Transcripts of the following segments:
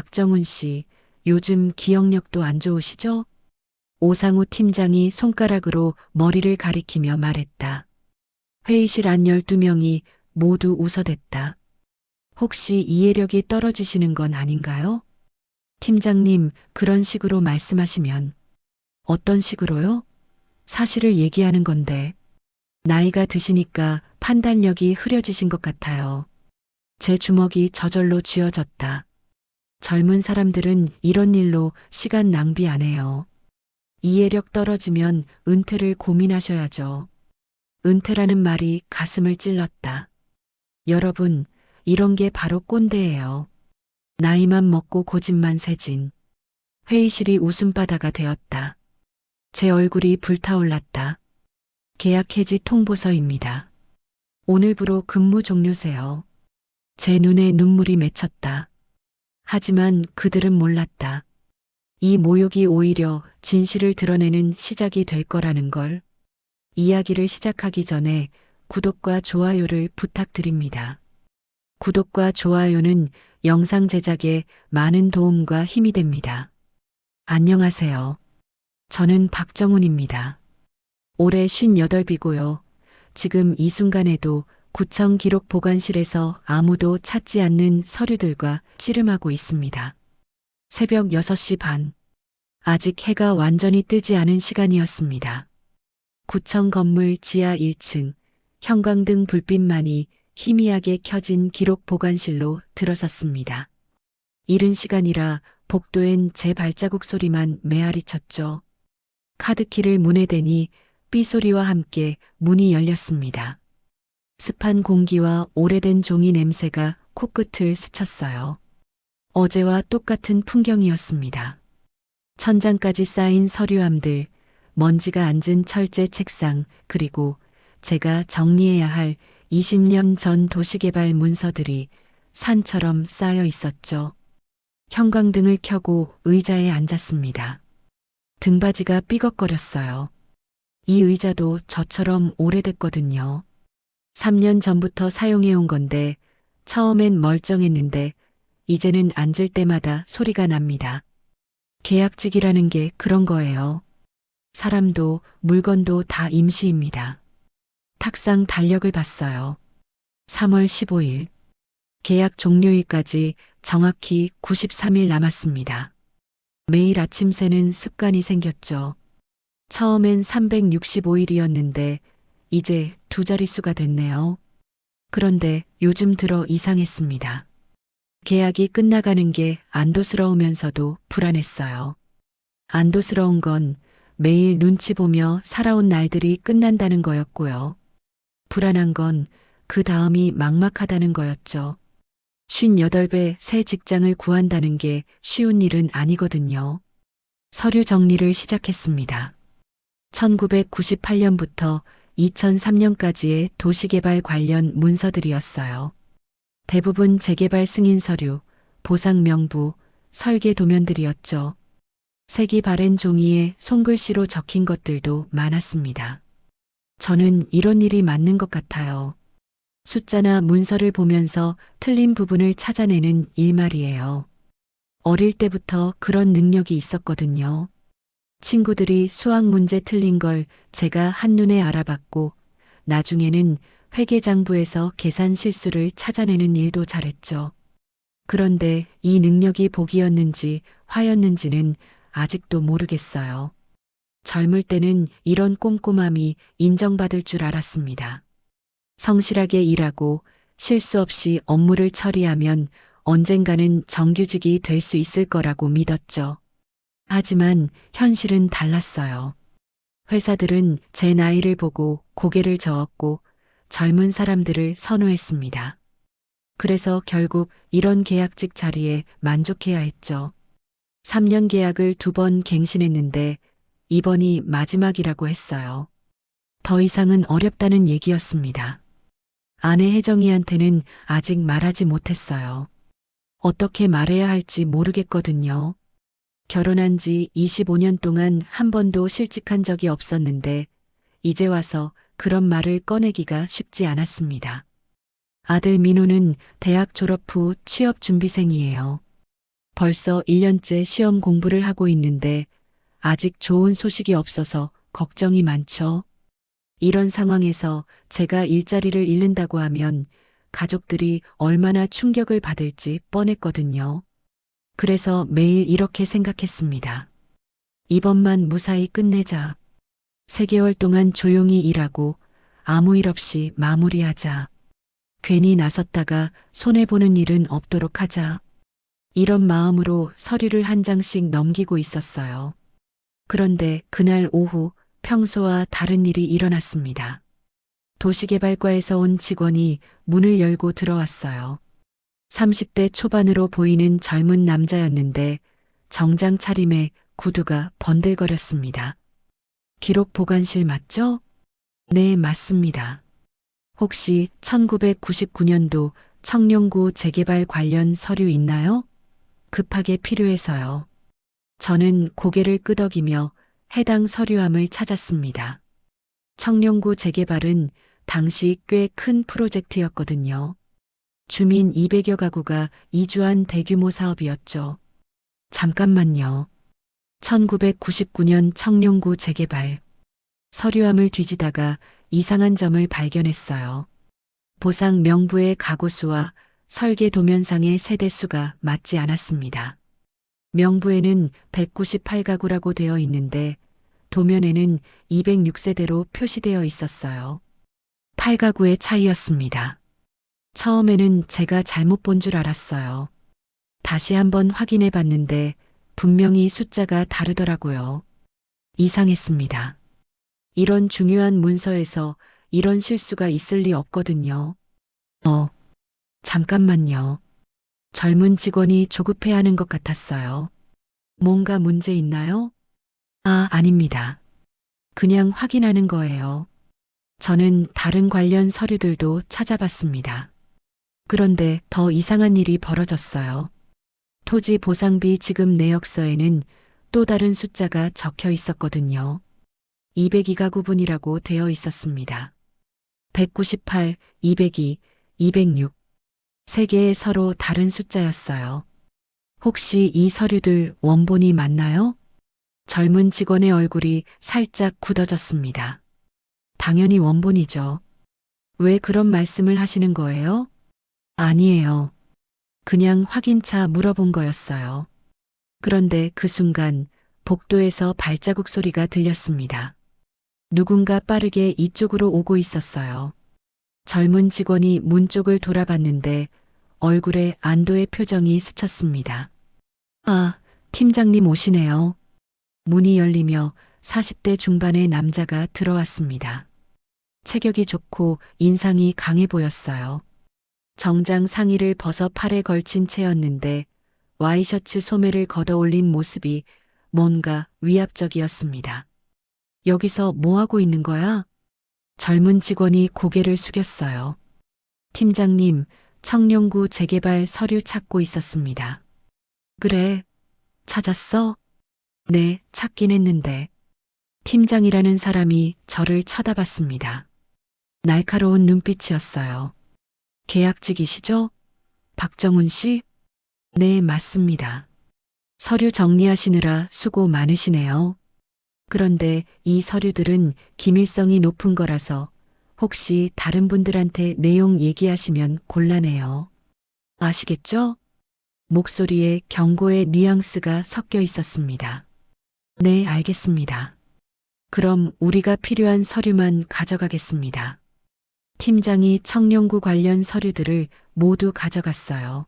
박정훈 씨, 요즘 기억력도 안 좋으시죠? 오상우 팀장이 손가락으로 머리를 가리키며 말했다. 회의실 안 12명이 모두 웃어댔다. 혹시 이해력이 떨어지시는 건 아닌가요? 팀장님, 그런 식으로 말씀하시면. 어떤 식으로요? 사실을 얘기하는 건데. 나이가 드시니까 판단력이 흐려지신 것 같아요. 제 주먹이 저절로 쥐어졌다. 젊은 사람들은 이런 일로 시간 낭비 안 해요. 이해력 떨어지면 은퇴를 고민하셔야죠. 은퇴라는 말이 가슴을 찔렀다. 여러분, 이런 게 바로 꼰대예요. 나이만 먹고 고집만 세진. 회의실이 웃음바다가 되었다. 제 얼굴이 불타올랐다. 계약 해지 통보서입니다. 오늘부로 근무 종료세요. 제 눈에 눈물이 맺혔다. 하지만 그들은 몰랐다. 이 모욕이 오히려 진실을 드러내는 시작이 될 거라는 걸. 이야기를 시작하기 전에 구독과 좋아요를 부탁드립니다. 구독과 좋아요는 영상 제작에 많은 도움과 힘이 됩니다. 안녕하세요. 저는 박정훈입니다. 올해 58이고요. 지금 이 순간에도 구청 기록 보관실에서 아무도 찾지 않는 서류들과 씨름하고 있습니다. 새벽 6시 반. 아직 해가 완전히 뜨지 않은 시간이었습니다. 구청 건물 지하 1층, 형광등 불빛만이 희미하게 켜진 기록 보관실로 들어섰습니다. 이른 시간이라 복도엔 제 발자국 소리만 메아리 쳤죠. 카드키를 문에 대니 삐소리와 함께 문이 열렸습니다. 습한 공기와 오래된 종이 냄새가 코끝을 스쳤어요. 어제와 똑같은 풍경이었습니다. 천장까지 쌓인 서류함들, 먼지가 앉은 철제 책상, 그리고 제가 정리해야 할 20년 전 도시개발 문서들이 산처럼 쌓여 있었죠. 형광등을 켜고 의자에 앉았습니다. 등받이가 삐걱거렸어요. 이 의자도 저처럼 오래됐거든요. 3년 전부터 사용해온 건데 처음엔 멀쩡했는데 이제는 앉을 때마다 소리가 납니다. 계약직이라는 게 그런 거예요. 사람도 물건도 다 임시입니다. 탁상 달력을 봤어요. 3월 15일. 계약 종료일까지 정확히 93일 남았습니다. 매일 아침 새는 습관이 생겼죠. 처음엔 365일이었는데 이제 두 자릿수가 됐네요. 그런데 요즘 들어 이상했습니다. 계약이 끝나가는 게 안도스러우면서도 불안했어요. 안도스러운 건 매일 눈치 보며 살아온 날들이 끝난다는 거였고요. 불안한 건 그 다음이 막막하다는 거였죠. 58배 새 직장을 구한다는 게 쉬운 일은 아니거든요. 서류 정리를 시작했습니다. 1998년부터 2003년까지의 도시개발 관련 문서들이었어요. 대부분 재개발 승인 서류, 보상 명부, 설계 도면들이었죠. 색이 바랜 종이에 손글씨로 적힌 것들도 많았습니다. 저는 이런 일이 맞는 것 같아요. 숫자나 문서를 보면서 틀린 부분을 찾아내는 일 말이에요. 어릴 때부터 그런 능력이 있었거든요. 친구들이 수학 문제 틀린 걸 제가 한눈에 알아봤고 나중에는 회계장부에서 계산 실수를 찾아내는 일도 잘했죠. 그런데 이 능력이 복이었는지 화였는지는 아직도 모르겠어요. 젊을 때는 이런 꼼꼼함이 인정받을 줄 알았습니다. 성실하게 일하고 실수 없이 업무를 처리하면 언젠가는 정규직이 될 수 있을 거라고 믿었죠. 하지만 현실은 달랐어요. 회사들은 제 나이를 보고 고개를 저었고 젊은 사람들을 선호했습니다. 그래서 결국 이런 계약직 자리에 만족해야 했죠. 3년 계약을 2번 갱신했는데 이번이 마지막이라고 했어요. 더 이상은 어렵다는 얘기였습니다. 아내 혜정이한테는 아직 말하지 못했어요. 어떻게 말해야 할지 모르겠거든요. 결혼한 지 25년 동안 한 번도 실직한 적이 없었는데 이제 와서 그런 말을 꺼내기가 쉽지 않았습니다. 아들 민호는 대학 졸업 후 취업 준비생이에요. 벌써 1년째 시험 공부를 하고 있는데 아직 좋은 소식이 없어서 걱정이 많죠. 이런 상황에서 제가 일자리를 잃는다고 하면 가족들이 얼마나 충격을 받을지 뻔했거든요. 그래서 매일 이렇게 생각했습니다. 이번만 무사히 끝내자. 3개월 동안 조용히 일하고 아무 일 없이 마무리하자. 괜히 나섰다가 손해보는 일은 없도록 하자. 이런 마음으로 서류를 한 장씩 넘기고 있었어요. 그런데 그날 오후 평소와 다른 일이 일어났습니다. 도시개발과에서 온 직원이 문을 열고 들어왔어요. 30대 초반으로 보이는 젊은 남자였는데 정장 차림에 구두가 번들거렸습니다. 기록 보관실 맞죠? 네, 맞습니다. 혹시 1999년도 청룡구 재개발 관련 서류 있나요? 급하게 필요해서요. 저는 고개를 끄덕이며 해당 서류함을 찾았습니다. 청룡구 재개발은 당시 꽤 큰 프로젝트였거든요. 주민 200여 가구가 이주한 대규모 사업이었죠. 잠깐만요. 1999년 청룡구 재개발. 서류함을 뒤지다가 이상한 점을 발견했어요. 보상 명부의 가구수와 설계 도면상의 세대수가 맞지 않았습니다. 명부에는 198가구라고 되어 있는데 도면에는 206세대로 표시되어 있었어요. 8가구의 차이였습니다. 처음에는 제가 잘못 본 줄 알았어요. 다시 한번 확인해 봤는데 분명히 숫자가 다르더라고요. 이상했습니다. 이런 중요한 문서에서 이런 실수가 있을 리 없거든요. 잠깐만요. 젊은 직원이 조급해하는 것 같았어요. 뭔가 문제 있나요? 아닙니다. 그냥 확인하는 거예요. 저는 다른 관련 서류들도 찾아봤습니다. 그런데 더 이상한 일이 벌어졌어요. 토지 보상비 지급 내역서에는 또 다른 숫자가 적혀 있었거든요. 202가구분이라고 되어 있었습니다. 198, 202, 206. 3개의 서로 다른 숫자였어요. 혹시 이 서류들 원본이 맞나요? 젊은 직원의 얼굴이 살짝 굳어졌습니다. 당연히 원본이죠. 왜 그런 말씀을 하시는 거예요? 아니에요. 그냥 확인차 물어본 거였어요. 그런데 그 순간 복도에서 발자국 소리가 들렸습니다. 누군가 빠르게 이쪽으로 오고 있었어요. 젊은 직원이 문 쪽을 돌아봤는데 얼굴에 안도의 표정이 스쳤습니다. 팀장님 오시네요. 문이 열리며 40대 중반의 남자가 들어왔습니다. 체격이 좋고 인상이 강해 보였어요. 정장 상의를 벗어 팔에 걸친 채였는데 와이셔츠 소매를 걷어 올린 모습이 뭔가 위압적이었습니다. 여기서 뭐 하고 있는 거야? 젊은 직원이 고개를 숙였어요. 팀장님, 청룡구 재개발 서류 찾고 있었습니다. 그래, 찾았어? 네, 찾긴 했는데. 팀장이라는 사람이 저를 쳐다봤습니다. 날카로운 눈빛이었어요. 계약직이시죠? 박정훈 씨? 네, 맞습니다. 서류 정리하시느라 수고 많으시네요. 그런데 이 서류들은 기밀성이 높은 거라서 혹시 다른 분들한테 내용 얘기하시면 곤란해요. 아시겠죠? 목소리에 경고의 뉘앙스가 섞여 있었습니다. 네, 알겠습니다. 그럼 우리가 필요한 서류만 가져가겠습니다. 팀장이 청룡구 관련 서류들을 모두 가져갔어요.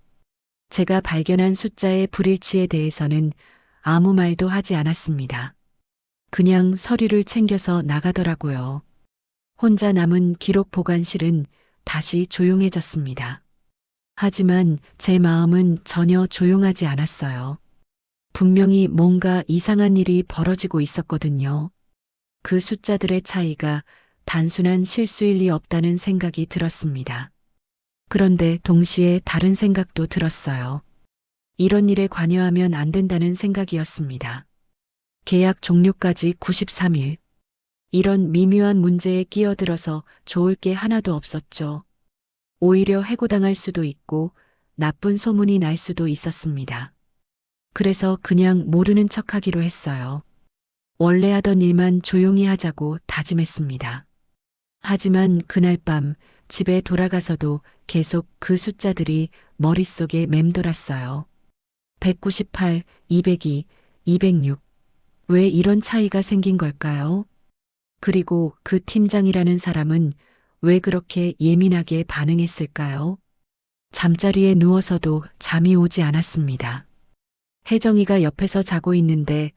제가 발견한 숫자의 불일치에 대해서는 아무 말도 하지 않았습니다. 그냥 서류를 챙겨서 나가더라고요. 혼자 남은 기록 보관실은 다시 조용해졌습니다. 하지만 제 마음은 전혀 조용하지 않았어요. 분명히 뭔가 이상한 일이 벌어지고 있었거든요. 그 숫자들의 차이가 단순한 실수일 리 없다는 생각이 들었습니다. 그런데 동시에 다른 생각도 들었어요. 이런 일에 관여하면 안 된다는 생각이었습니다. 계약 종료까지 93일. 이런 미묘한 문제에 끼어들어서 좋을 게 하나도 없었죠. 오히려 해고당할 수도 있고 나쁜 소문이 날 수도 있었습니다. 그래서 그냥 모르는 척하기로 했어요. 원래 하던 일만 조용히 하자고 다짐했습니다. 하지만 그날 밤 집에 돌아가서도 계속 그 숫자들이 머릿속에 맴돌았어요. 198, 202, 206. 왜 이런 차이가 생긴 걸까요? 그리고 그 팀장이라는 사람은 왜 그렇게 예민하게 반응했을까요? 잠자리에 누워서도 잠이 오지 않았습니다. 혜정이가 옆에서 자고 있는데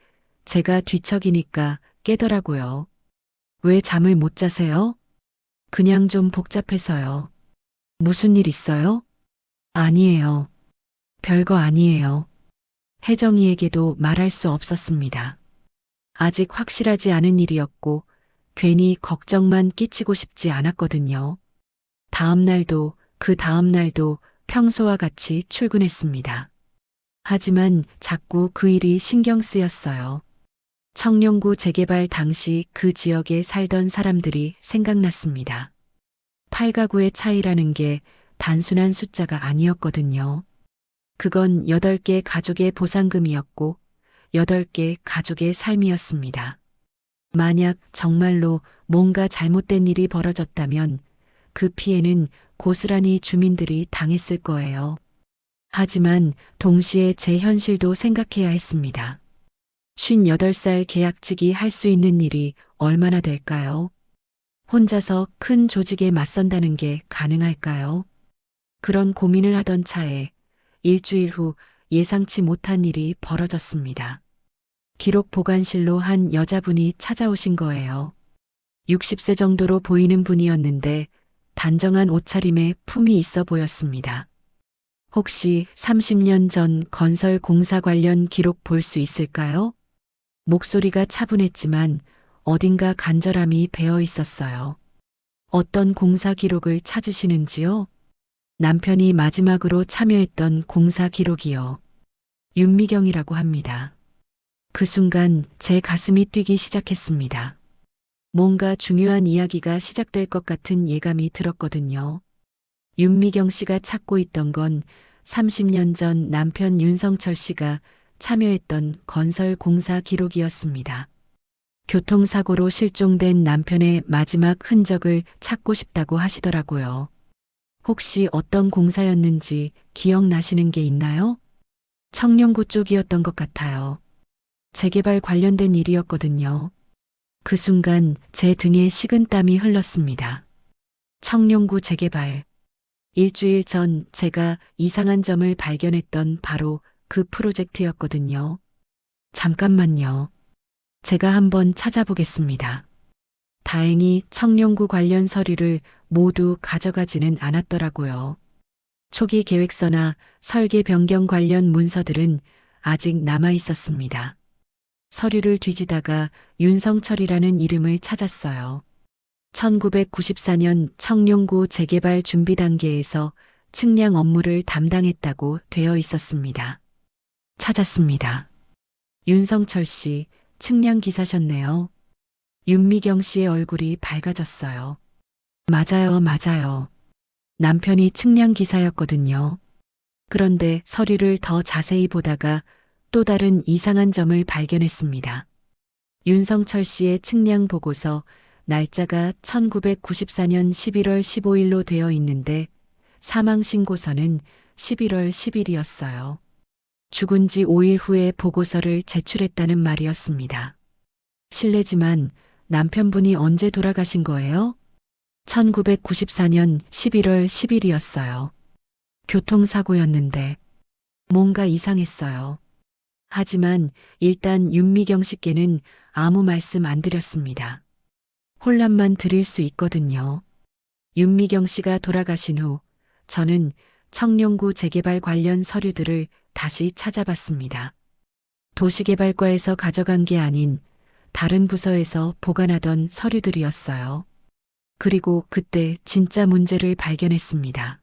제가 뒤척이니까 깨더라고요. 왜 잠을 못 자세요? 그냥 좀 복잡해서요. 무슨 일 있어요? 아니에요. 별거 아니에요. 혜정이에게도 말할 수 없었습니다. 아직 확실하지 않은 일이었고 괜히 걱정만 끼치고 싶지 않았거든요. 다음 날도 그 다음 날도 평소와 같이 출근했습니다. 하지만 자꾸 그 일이 신경 쓰였어요. 청룡구 재개발 당시 그 지역에 살던 사람들이 생각났습니다. 8가구의 차이라는 게 단순한 숫자가 아니었거든요. 그건 8개 가족의 보상금이었고 8개 가족의 삶이었습니다. 만약 정말로 뭔가 잘못된 일이 벌어졌다면 그 피해는 고스란히 주민들이 당했을 거예요. 하지만 동시에 제 현실도 생각해야 했습니다. 58살 계약직이 할 수 있는 일이 얼마나 될까요? 혼자서 큰 조직에 맞선다는 게 가능할까요? 그런 고민을 하던 차에 일주일 후 예상치 못한 일이 벌어졌습니다. 기록 보관실로 한 여자분이 찾아오신 거예요. 60세 정도로 보이는 분이었는데 단정한 옷차림에 품이 있어 보였습니다. 혹시 30년 전 건설 공사 관련 기록 볼 수 있을까요? 목소리가 차분했지만 어딘가 간절함이 배어 있었어요. 어떤 공사 기록을 찾으시는지요? 남편이 마지막으로 참여했던 공사 기록이요. 윤미경이라고 합니다. 그 순간 제 가슴이 뛰기 시작했습니다. 뭔가 중요한 이야기가 시작될 것 같은 예감이 들었거든요. 윤미경 씨가 찾고 있던 건 30년 전 남편 윤성철 씨가 참여했던 건설 공사 기록이었습니다. 교통사고로 실종된 남편의 마지막 흔적을 찾고 싶다고 하시더라고요. 혹시 어떤 공사였는지 기억나시는 게 있나요? 청룡구 쪽이었던 것 같아요. 재개발 관련된 일이었거든요. 그 순간 제 등에 식은땀이 흘렀습니다. 청룡구 재개발. 일주일 전 제가 이상한 점을 발견했던 바로 그 프로젝트였거든요. 잠깐만요. 제가 한번 찾아보겠습니다. 다행히 청룡구 관련 서류를 모두 가져가지는 않았더라고요. 초기 계획서나 설계 변경 관련 문서들은 아직 남아 있었습니다. 서류를 뒤지다가 윤성철이라는 이름을 찾았어요. 1994년 청룡구 재개발 준비 단계에서 측량 업무를 담당했다고 되어 있었습니다. 찾았습니다. 윤성철 씨, 측량 기사셨네요. 윤미경 씨의 얼굴이 밝아졌어요. 맞아요, 맞아요. 남편이 측량 기사였거든요. 그런데 서류를 더 자세히 보다가 또 다른 이상한 점을 발견했습니다. 윤성철 씨의 측량 보고서 날짜가 1994년 11월 15일로 되어 있는데 사망 신고서는 11월 10일이었어요. 죽은 지 5일 후에 보고서를 제출했다는 말이었습니다. 실례지만 남편분이 언제 돌아가신 거예요? 1994년 11월 10일이었어요. 교통사고였는데 뭔가 이상했어요. 하지만 일단 윤미경 씨께는 아무 말씀 안 드렸습니다. 혼란만 드릴 수 있거든요. 윤미경 씨가 돌아가신 후 저는 청룡구 재개발 관련 서류들을 다시 찾아봤습니다. 도시개발과에서 가져간 게 아닌 다른 부서에서 보관하던 서류들이었어요. 그리고 그때 진짜 문제를 발견했습니다.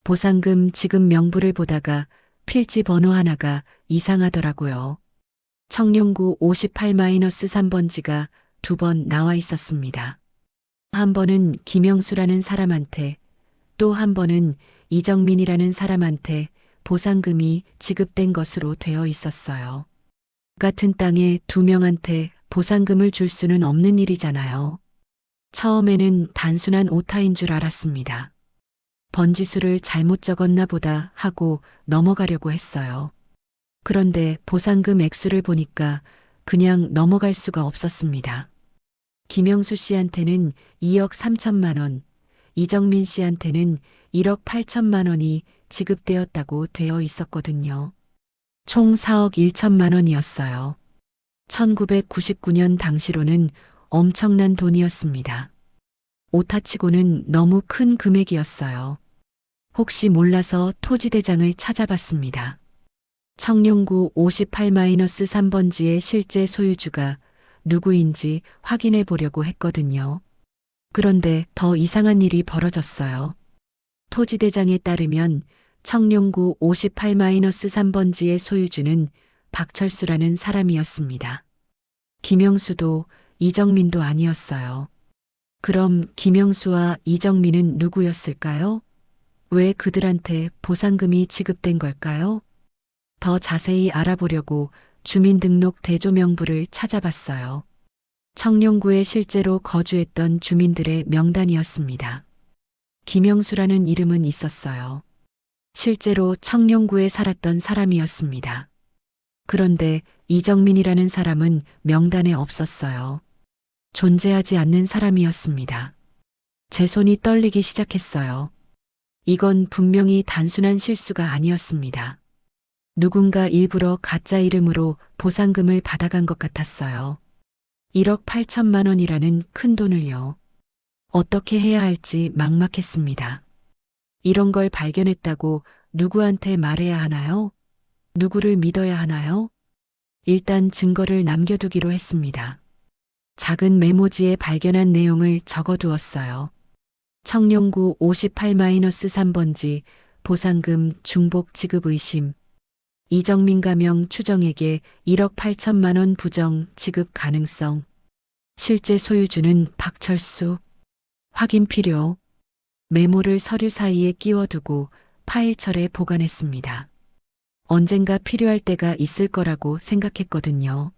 보상금 지급 명부를 보다가 필지 번호 하나가 이상하더라고요. 청룡구 58-3번지가 2번 나와 있었습니다. 한 번은 김영수라는 사람한테, 또 한 번은 이정민이라는 사람한테 보상금이 지급된 것으로 되어 있었어요. 같은 땅에 두 명한테 보상금을 줄 수는 없는 일이잖아요. 처음에는 단순한 오타인 줄 알았습니다. 번지수를 잘못 적었나 보다 하고 넘어가려고 했어요. 그런데 보상금 액수를 보니까 그냥 넘어갈 수가 없었습니다. 김영수 씨한테는 2억 3천만 원, 이정민 씨한테는 1억 8천만 원이 지급되었다고 되어 있었거든요. 총 4억 1천만 원이었어요. 1999년 당시로는 엄청난 돈이었습니다. 오타치고는 너무 큰 금액이었어요. 혹시 몰라서 토지대장을 찾아봤습니다. 청룡구 58-3번지의 실제 소유주가 누구인지 확인해 보려고 했거든요. 그런데 더 이상한 일이 벌어졌어요. 토지대장에 따르면 청룡구 58-3번지의 소유주는 박철수라는 사람이었습니다. 김영수도 이정민도 아니었어요. 그럼 김영수와 이정민은 누구였을까요? 왜 그들한테 보상금이 지급된 걸까요? 더 자세히 알아보려고 주민등록 대조명부를 찾아봤어요. 청룡구에 실제로 거주했던 주민들의 명단이었습니다. 김영수라는 이름은 있었어요. 실제로 청룡구에 살았던 사람이었습니다. 그런데 이정민이라는 사람은 명단에 없었어요. 존재하지 않는 사람이었습니다. 제 손이 떨리기 시작했어요. 이건 분명히 단순한 실수가 아니었습니다. 누군가 일부러 가짜 이름으로 보상금을 받아간 것 같았어요. 1억 8천만 원이라는 큰 돈을요. 어떻게 해야 할지 막막했습니다. 이런 걸 발견했다고 누구한테 말해야 하나요? 누구를 믿어야 하나요? 일단 증거를 남겨두기로 했습니다. 작은 메모지에 발견한 내용을 적어두었어요. 청룡구 58-3번지 보상금 중복 지급 의심. 이정민 가명 추정액에 1억 8천만 원 부정 지급 가능성. 실제 소유주는 박철수. 확인 필요. 메모를 서류 사이에 끼워두고 파일철에 보관했습니다. 언젠가 필요할 때가 있을 거라고 생각했거든요.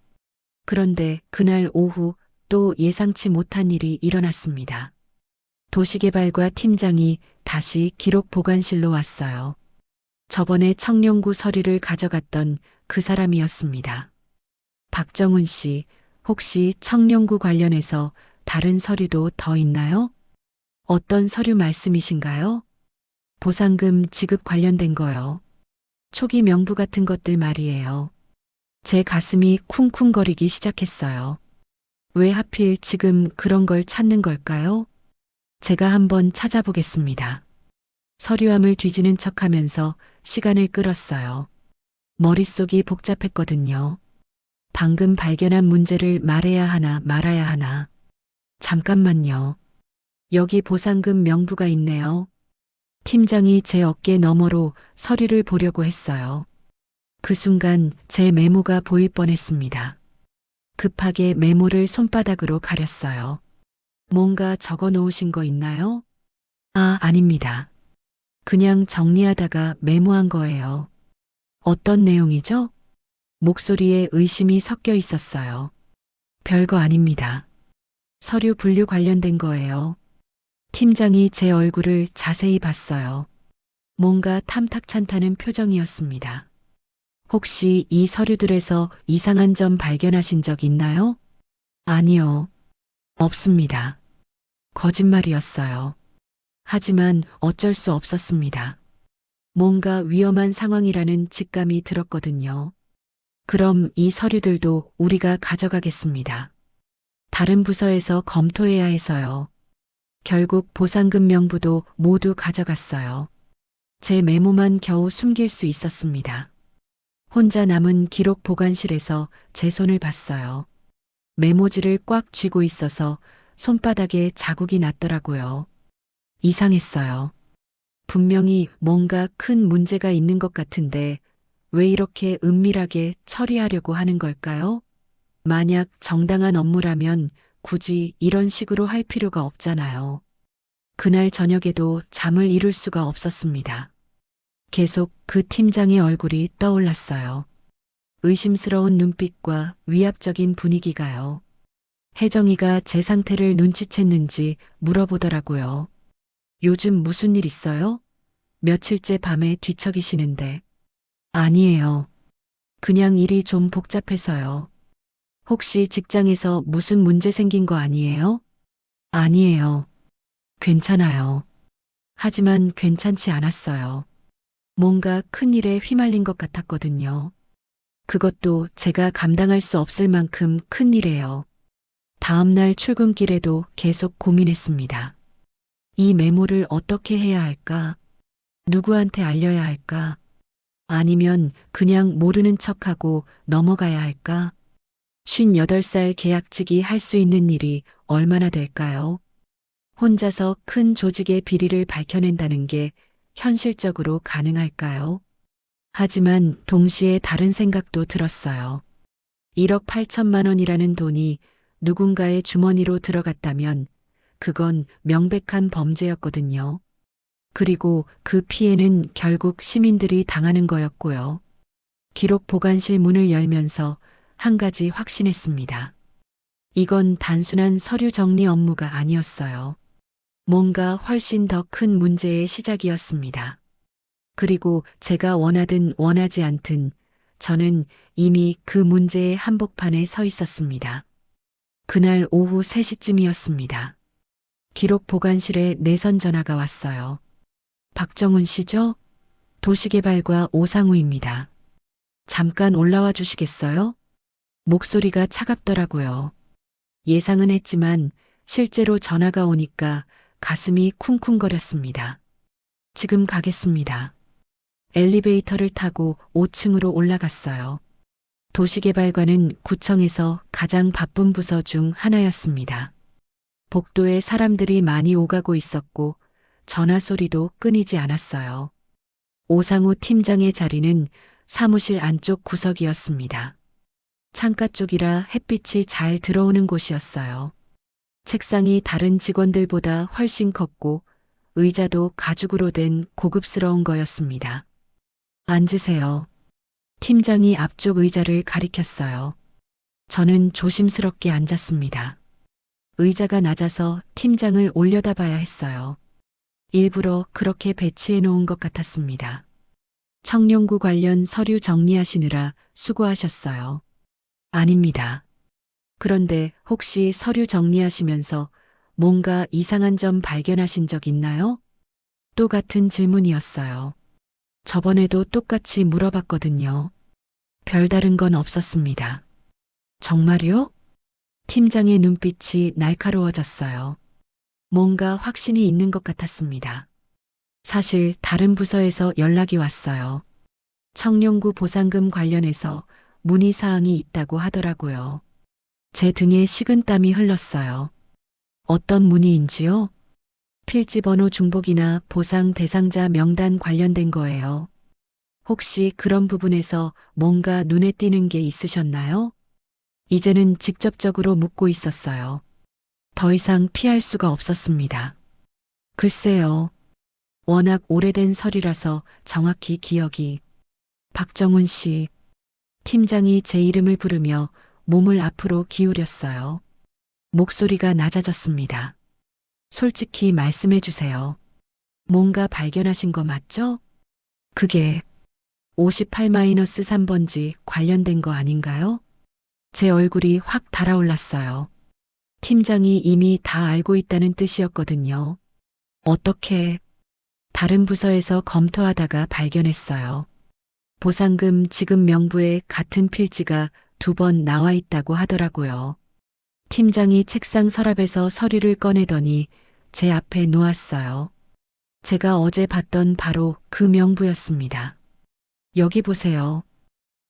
그런데 그날 오후 또 예상치 못한 일이 일어났습니다. 도시개발과 팀장이 다시 기록 보관실로 왔어요. 저번에 청룡구 서류를 가져갔던 그 사람이었습니다. 박정훈 씨, 혹시 청룡구 관련해서 다른 서류도 더 있나요? 어떤 서류 말씀이신가요? 보상금 지급 관련된 거요. 초기 명부 같은 것들 말이에요. 제 가슴이 쿵쿵거리기 시작했어요. 왜 하필 지금 그런 걸 찾는 걸까요? 제가 한번 찾아보겠습니다. 서류함을 뒤지는 척하면서 시간을 끌었어요. 머릿속이 복잡했거든요. 방금 발견한 문제를 말해야 하나 말아야 하나. 잠깐만요. 여기 보상금 명부가 있네요. 팀장이 제 어깨 너머로 서류를 보려고 했어요. 그 순간 제 메모가 보일 뻔했습니다. 급하게 메모를 손바닥으로 가렸어요. 뭔가 적어 놓으신 거 있나요? 아, 아닙니다. 그냥 정리하다가 메모한 거예요. 어떤 내용이죠? 목소리에 의심이 섞여 있었어요. 별거 아닙니다. 서류 분류 관련된 거예요. 팀장이 제 얼굴을 자세히 봤어요. 뭔가 탐탁찬다는 표정이었습니다. 혹시 이 서류들에서 이상한 점 발견하신 적 있나요? 아니요. 없습니다. 거짓말이었어요. 하지만 어쩔 수 없었습니다. 뭔가 위험한 상황이라는 직감이 들었거든요. 그럼 이 서류들도 우리가 가져가겠습니다. 다른 부서에서 검토해야 해서요. 결국 보상금 명부도 모두 가져갔어요. 제 메모만 겨우 숨길 수 있었습니다. 혼자 남은 기록 보관실에서 제 손을 봤어요. 메모지를 꽉 쥐고 있어서 손바닥에 자국이 났더라고요. 이상했어요. 분명히 뭔가 큰 문제가 있는 것 같은데 왜 이렇게 은밀하게 처리하려고 하는 걸까요? 만약 정당한 업무라면 굳이 이런 식으로 할 필요가 없잖아요. 그날 저녁에도 잠을 이룰 수가 없었습니다. 계속 그 팀장의 얼굴이 떠올랐어요. 의심스러운 눈빛과 위압적인 분위기가요. 혜정이가 제 상태를 눈치챘는지 물어보더라고요. 요즘 무슨 일 있어요? 며칠째 밤에 뒤척이시는데. 아니에요. 그냥 일이 좀 복잡해서요. 혹시 직장에서 무슨 문제 생긴 거 아니에요? 아니에요. 괜찮아요. 하지만 괜찮지 않았어요. 뭔가 큰 일에 휘말린 것 같았거든요. 그것도 제가 감당할 수 없을 만큼 큰 일이에요. 다음날 출근길에도 계속 고민했습니다. 이 메모를 어떻게 해야 할까? 누구한테 알려야 할까? 아니면 그냥 모르는 척하고 넘어가야 할까? 58살 계약직이 할 수 있는 일이 얼마나 될까요? 혼자서 큰 조직의 비리를 밝혀낸다는 게 현실적으로 가능할까요? 하지만 동시에 다른 생각도 들었어요. 1억 8천만 원이라는 돈이 누군가의 주머니로 들어갔다면 그건 명백한 범죄였거든요. 그리고 그 피해는 결국 시민들이 당하는 거였고요. 기록 보관실 문을 열면서 한 가지 확신했습니다. 이건 단순한 서류 정리 업무가 아니었어요. 뭔가 훨씬 더 큰 문제의 시작이었습니다. 그리고 제가 원하든 원하지 않든 저는 이미 그 문제의 한복판에 서 있었습니다. 그날 오후 3시쯤이었습니다. 기록 보관실에 내선 전화가 왔어요. 박정훈 씨죠? 도시개발과 오상우입니다. 잠깐 올라와 주시겠어요? 목소리가 차갑더라고요. 예상은 했지만 실제로 전화가 오니까 가슴이 쿵쿵거렸습니다. 지금 가겠습니다. 엘리베이터를 타고 5층으로 올라갔어요. 도시개발과는 구청에서 가장 바쁜 부서 중 하나였습니다. 복도에 사람들이 많이 오가고 있었고 전화 소리도 끊이지 않았어요. 오상우 팀장의 자리는 사무실 안쪽 구석이었습니다. 창가 쪽이라 햇빛이 잘 들어오는 곳이었어요. 책상이 다른 직원들보다 훨씬 컸고 의자도 가죽으로 된 고급스러운 거였습니다. 앉으세요. 팀장이 앞쪽 의자를 가리켰어요. 저는 조심스럽게 앉았습니다. 의자가 낮아서 팀장을 올려다봐야 했어요. 일부러 그렇게 배치해 놓은 것 같았습니다. 청룡구 관련 서류 정리하시느라 수고하셨어요. 아닙니다. 그런데 혹시 서류 정리하시면서 뭔가 이상한 점 발견하신 적 있나요? 또 같은 질문이었어요. 저번에도 똑같이 물어봤거든요. 별다른 건 없었습니다. 정말요? 팀장의 눈빛이 날카로워졌어요. 뭔가 확신이 있는 것 같았습니다. 사실 다른 부서에서 연락이 왔어요. 청룡구 보상금 관련해서 문의사항이 있다고 하더라고요. 제 등에 식은땀이 흘렀어요. 어떤 문의인지요? 필지번호 중복이나 보상 대상자 명단 관련된 거예요. 혹시 그런 부분에서 뭔가 눈에 띄는 게 있으셨나요? 이제는 직접적으로 묻고 있었어요. 더 이상 피할 수가 없었습니다. 글쎄요. 워낙 오래된 설이라서 정확히 기억이. 박정훈 씨. 팀장이 제 이름을 부르며 몸을 앞으로 기울였어요. 목소리가 낮아졌습니다. 솔직히 말씀해 주세요. 뭔가 발견하신 거 맞죠? 그게 58-3번지 관련된 거 아닌가요? 제 얼굴이 확 달아올랐어요. 팀장이 이미 다 알고 있다는 뜻이었거든요. 어떻게 다른 부서에서 검토하다가 발견했어요. 보상금 지급 명부에 같은 필지가 2번 나와 있다고 하더라고요. 팀장이 책상 서랍에서 서류를 꺼내더니 제 앞에 놓았어요. 제가 어제 봤던 바로 그 명부였습니다. 여기 보세요.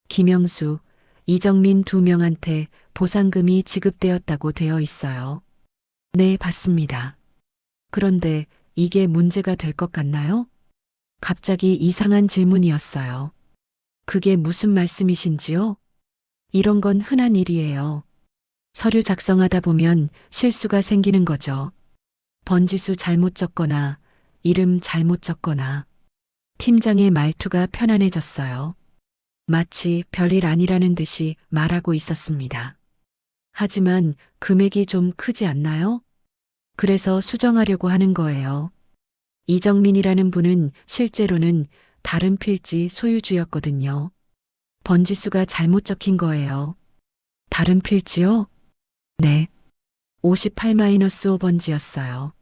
김영수, 이정민 2명한테 보상금이 지급되었다고 되어 있어요. 네, 봤습니다. 그런데 이게 문제가 될 것 같나요? 갑자기 이상한 질문이었어요. 그게 무슨 말씀이신지요? 이런 건 흔한 일이에요. 서류 작성하다 보면 실수가 생기는 거죠. 번지수 잘못 적거나 이름 잘못 적거나. 팀장의 말투가 편안해졌어요. 마치 별일 아니라는 듯이 말하고 있었습니다. 하지만 금액이 좀 크지 않나요? 그래서 수정하려고 하는 거예요. 이정민이라는 분은 실제로는 다른 필지 소유주였거든요. 번지수가 잘못 적힌 거예요. 다른 필지요? 네. 58-5번지였어요.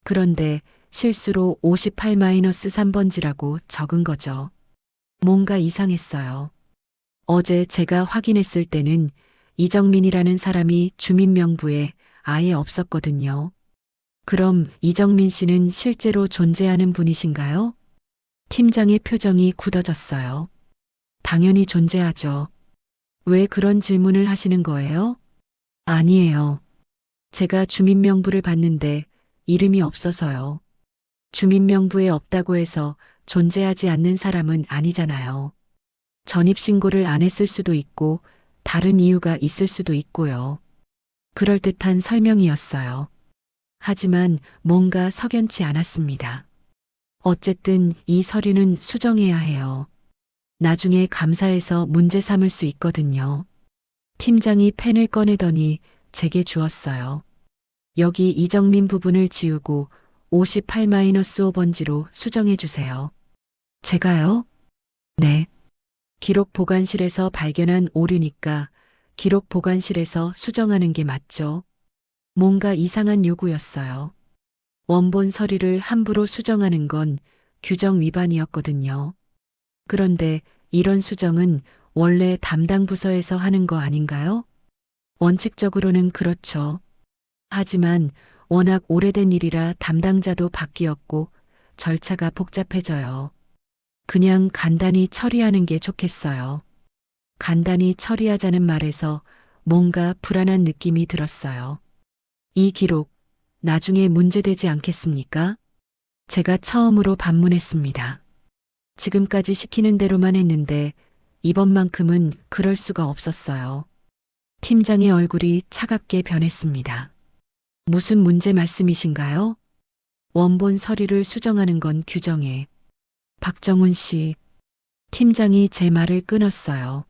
그런데 실수로 58-3번지라고 적은 거죠. 뭔가 이상했어요. 어제 제가 확인했을 때는 이정민이라는 사람이 주민명부에 아예 없었거든요. 그럼 이정민 씨는 실제로 존재하는 분이신가요? 팀장의 표정이 굳어졌어요. 당연히 존재하죠. 왜 그런 질문을 하시는 거예요? 아니에요. 제가 주민명부를 봤는데 이름이 없어서요. 주민명부에 없다고 해서 존재하지 않는 사람은 아니잖아요. 전입신고를 안 했을 수도 있고 다른 이유가 있을 수도 있고요. 그럴듯한 설명이었어요. 하지만 뭔가 석연치 않았습니다. 어쨌든 이 서류는 수정해야 해요. 나중에 감사해서 문제 삼을 수 있거든요. 팀장이 펜을 꺼내더니 제게 주었어요. 여기 이정민 부분을 지우고 58-5번지로 수정해 주세요. 제가요? 네. 기록 보관실에서 발견한 오류니까 기록 보관실에서 수정하는 게 맞죠. 뭔가 이상한 요구였어요. 원본 서류를 함부로 수정하는 건 규정 위반이었거든요. 그런데 이런 수정은 원래 담당 부서에서 하는 거 아닌가요? 원칙적으로는 그렇죠. 하지만 워낙 오래된 일이라 담당자도 바뀌었고 절차가 복잡해져요. 그냥 간단히 처리하는 게 좋겠어요. 간단히 처리하자는 말에서 뭔가 불안한 느낌이 들었어요. 이 기록, 나중에 문제되지 않겠습니까? 제가 처음으로 반문했습니다. 지금까지 시키는 대로만 했는데 이번만큼은 그럴 수가 없었어요. 팀장의 얼굴이 차갑게 변했습니다. 무슨 문제 말씀이신가요? 원본 서류를 수정하는 건 규정에. 박정훈 씨, 팀장이 제 말을 끊었어요.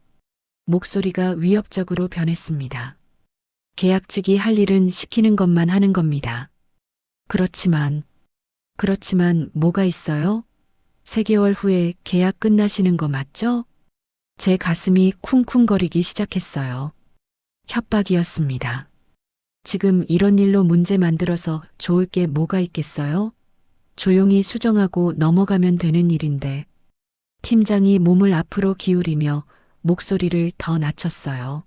목소리가 위협적으로 변했습니다. 계약직이 할 일은 시키는 것만 하는 겁니다. 그렇지만 뭐가 있어요? 3개월 후에 계약 끝나시는 거 맞죠? 제 가슴이 쿵쿵거리기 시작했어요. 협박이었습니다. 지금 이런 일로 문제 만들어서 좋을 게 뭐가 있겠어요? 조용히 수정하고 넘어가면 되는 일인데. 팀장이 몸을 앞으로 기울이며 목소리를 더 낮췄어요.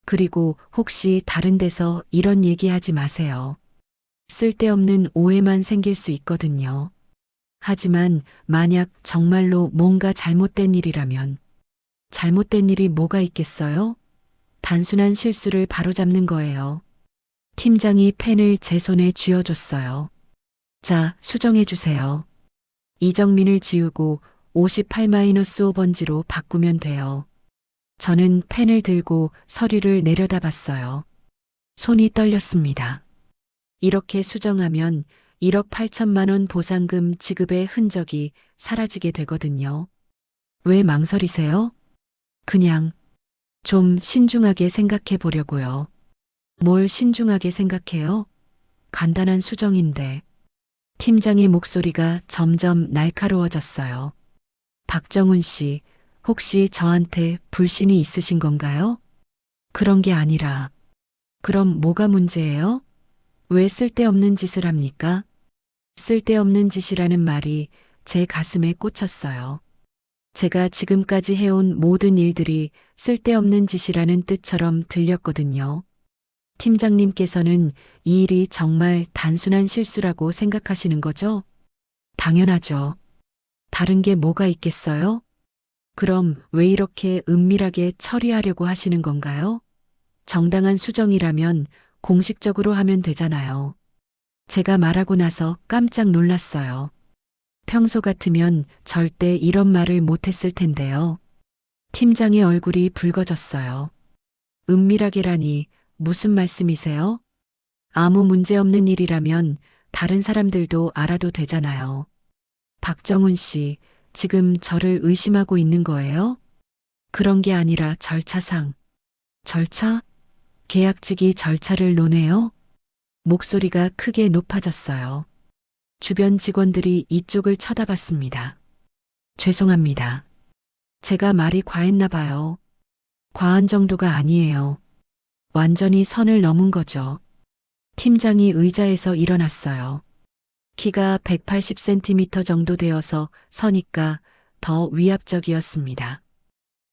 그리고 혹시 다른 데서 이런 얘기하지 마세요. 쓸데없는 오해만 생길 수 있거든요. 하지만 만약 정말로 뭔가 잘못된 일이라면 잘못된 일이 뭐가 있겠어요? 단순한 실수를 바로잡는 거예요. 팀장이 펜을 제 손에 쥐어줬어요. 자, 수정해 주세요. 이정민을 지우고 58-5번지로 바꾸면 돼요. 저는 펜을 들고 서류를 내려다봤어요. 손이 떨렸습니다. 이렇게 수정하면 1억 8천만 원 보상금 지급의 흔적이 사라지게 되거든요. 왜 망설이세요? 그냥 좀 신중하게 생각해 보려고요. 뭘 신중하게 생각해요? 간단한 수정인데. 팀장의 목소리가 점점 날카로워졌어요. 박정훈 씨, 혹시 저한테 불신이 있으신 건가요? 그런 게 아니라. 그럼 뭐가 문제예요? 왜 쓸데없는 짓을 합니까? 쓸데없는 짓이라는 말이 제 가슴에 꽂혔어요. 제가 지금까지 해온 모든 일들이 쓸데없는 짓이라는 뜻처럼 들렸거든요. 팀장님께서는 이 일이 정말 단순한 실수라고 생각하시는 거죠? 당연하죠. 다른 게 뭐가 있겠어요? 그럼 왜 이렇게 은밀하게 처리하려고 하시는 건가요? 정당한 수정이라면 공식적으로 하면 되잖아요. 제가 말하고 나서 깜짝 놀랐어요. 평소 같으면 절대 이런 말을 못했을 텐데요. 팀장의 얼굴이 붉어졌어요. 은밀하게라니 무슨 말씀이세요? 아무 문제 없는 일이라면 다른 사람들도 알아도 되잖아요. 박정훈 씨, 지금 저를 의심하고 있는 거예요? 그런 게 아니라 절차상. 절차? 계약직이 절차를 논해요? 목소리가 크게 높아졌어요. 주변 직원들이 이쪽을 쳐다봤습니다. 죄송합니다. 제가 말이 과했나 봐요. 과한 정도가 아니에요. 완전히 선을 넘은 거죠. 팀장이 의자에서 일어났어요. 키가 180cm 정도 되어서 서니까 더 위압적이었습니다.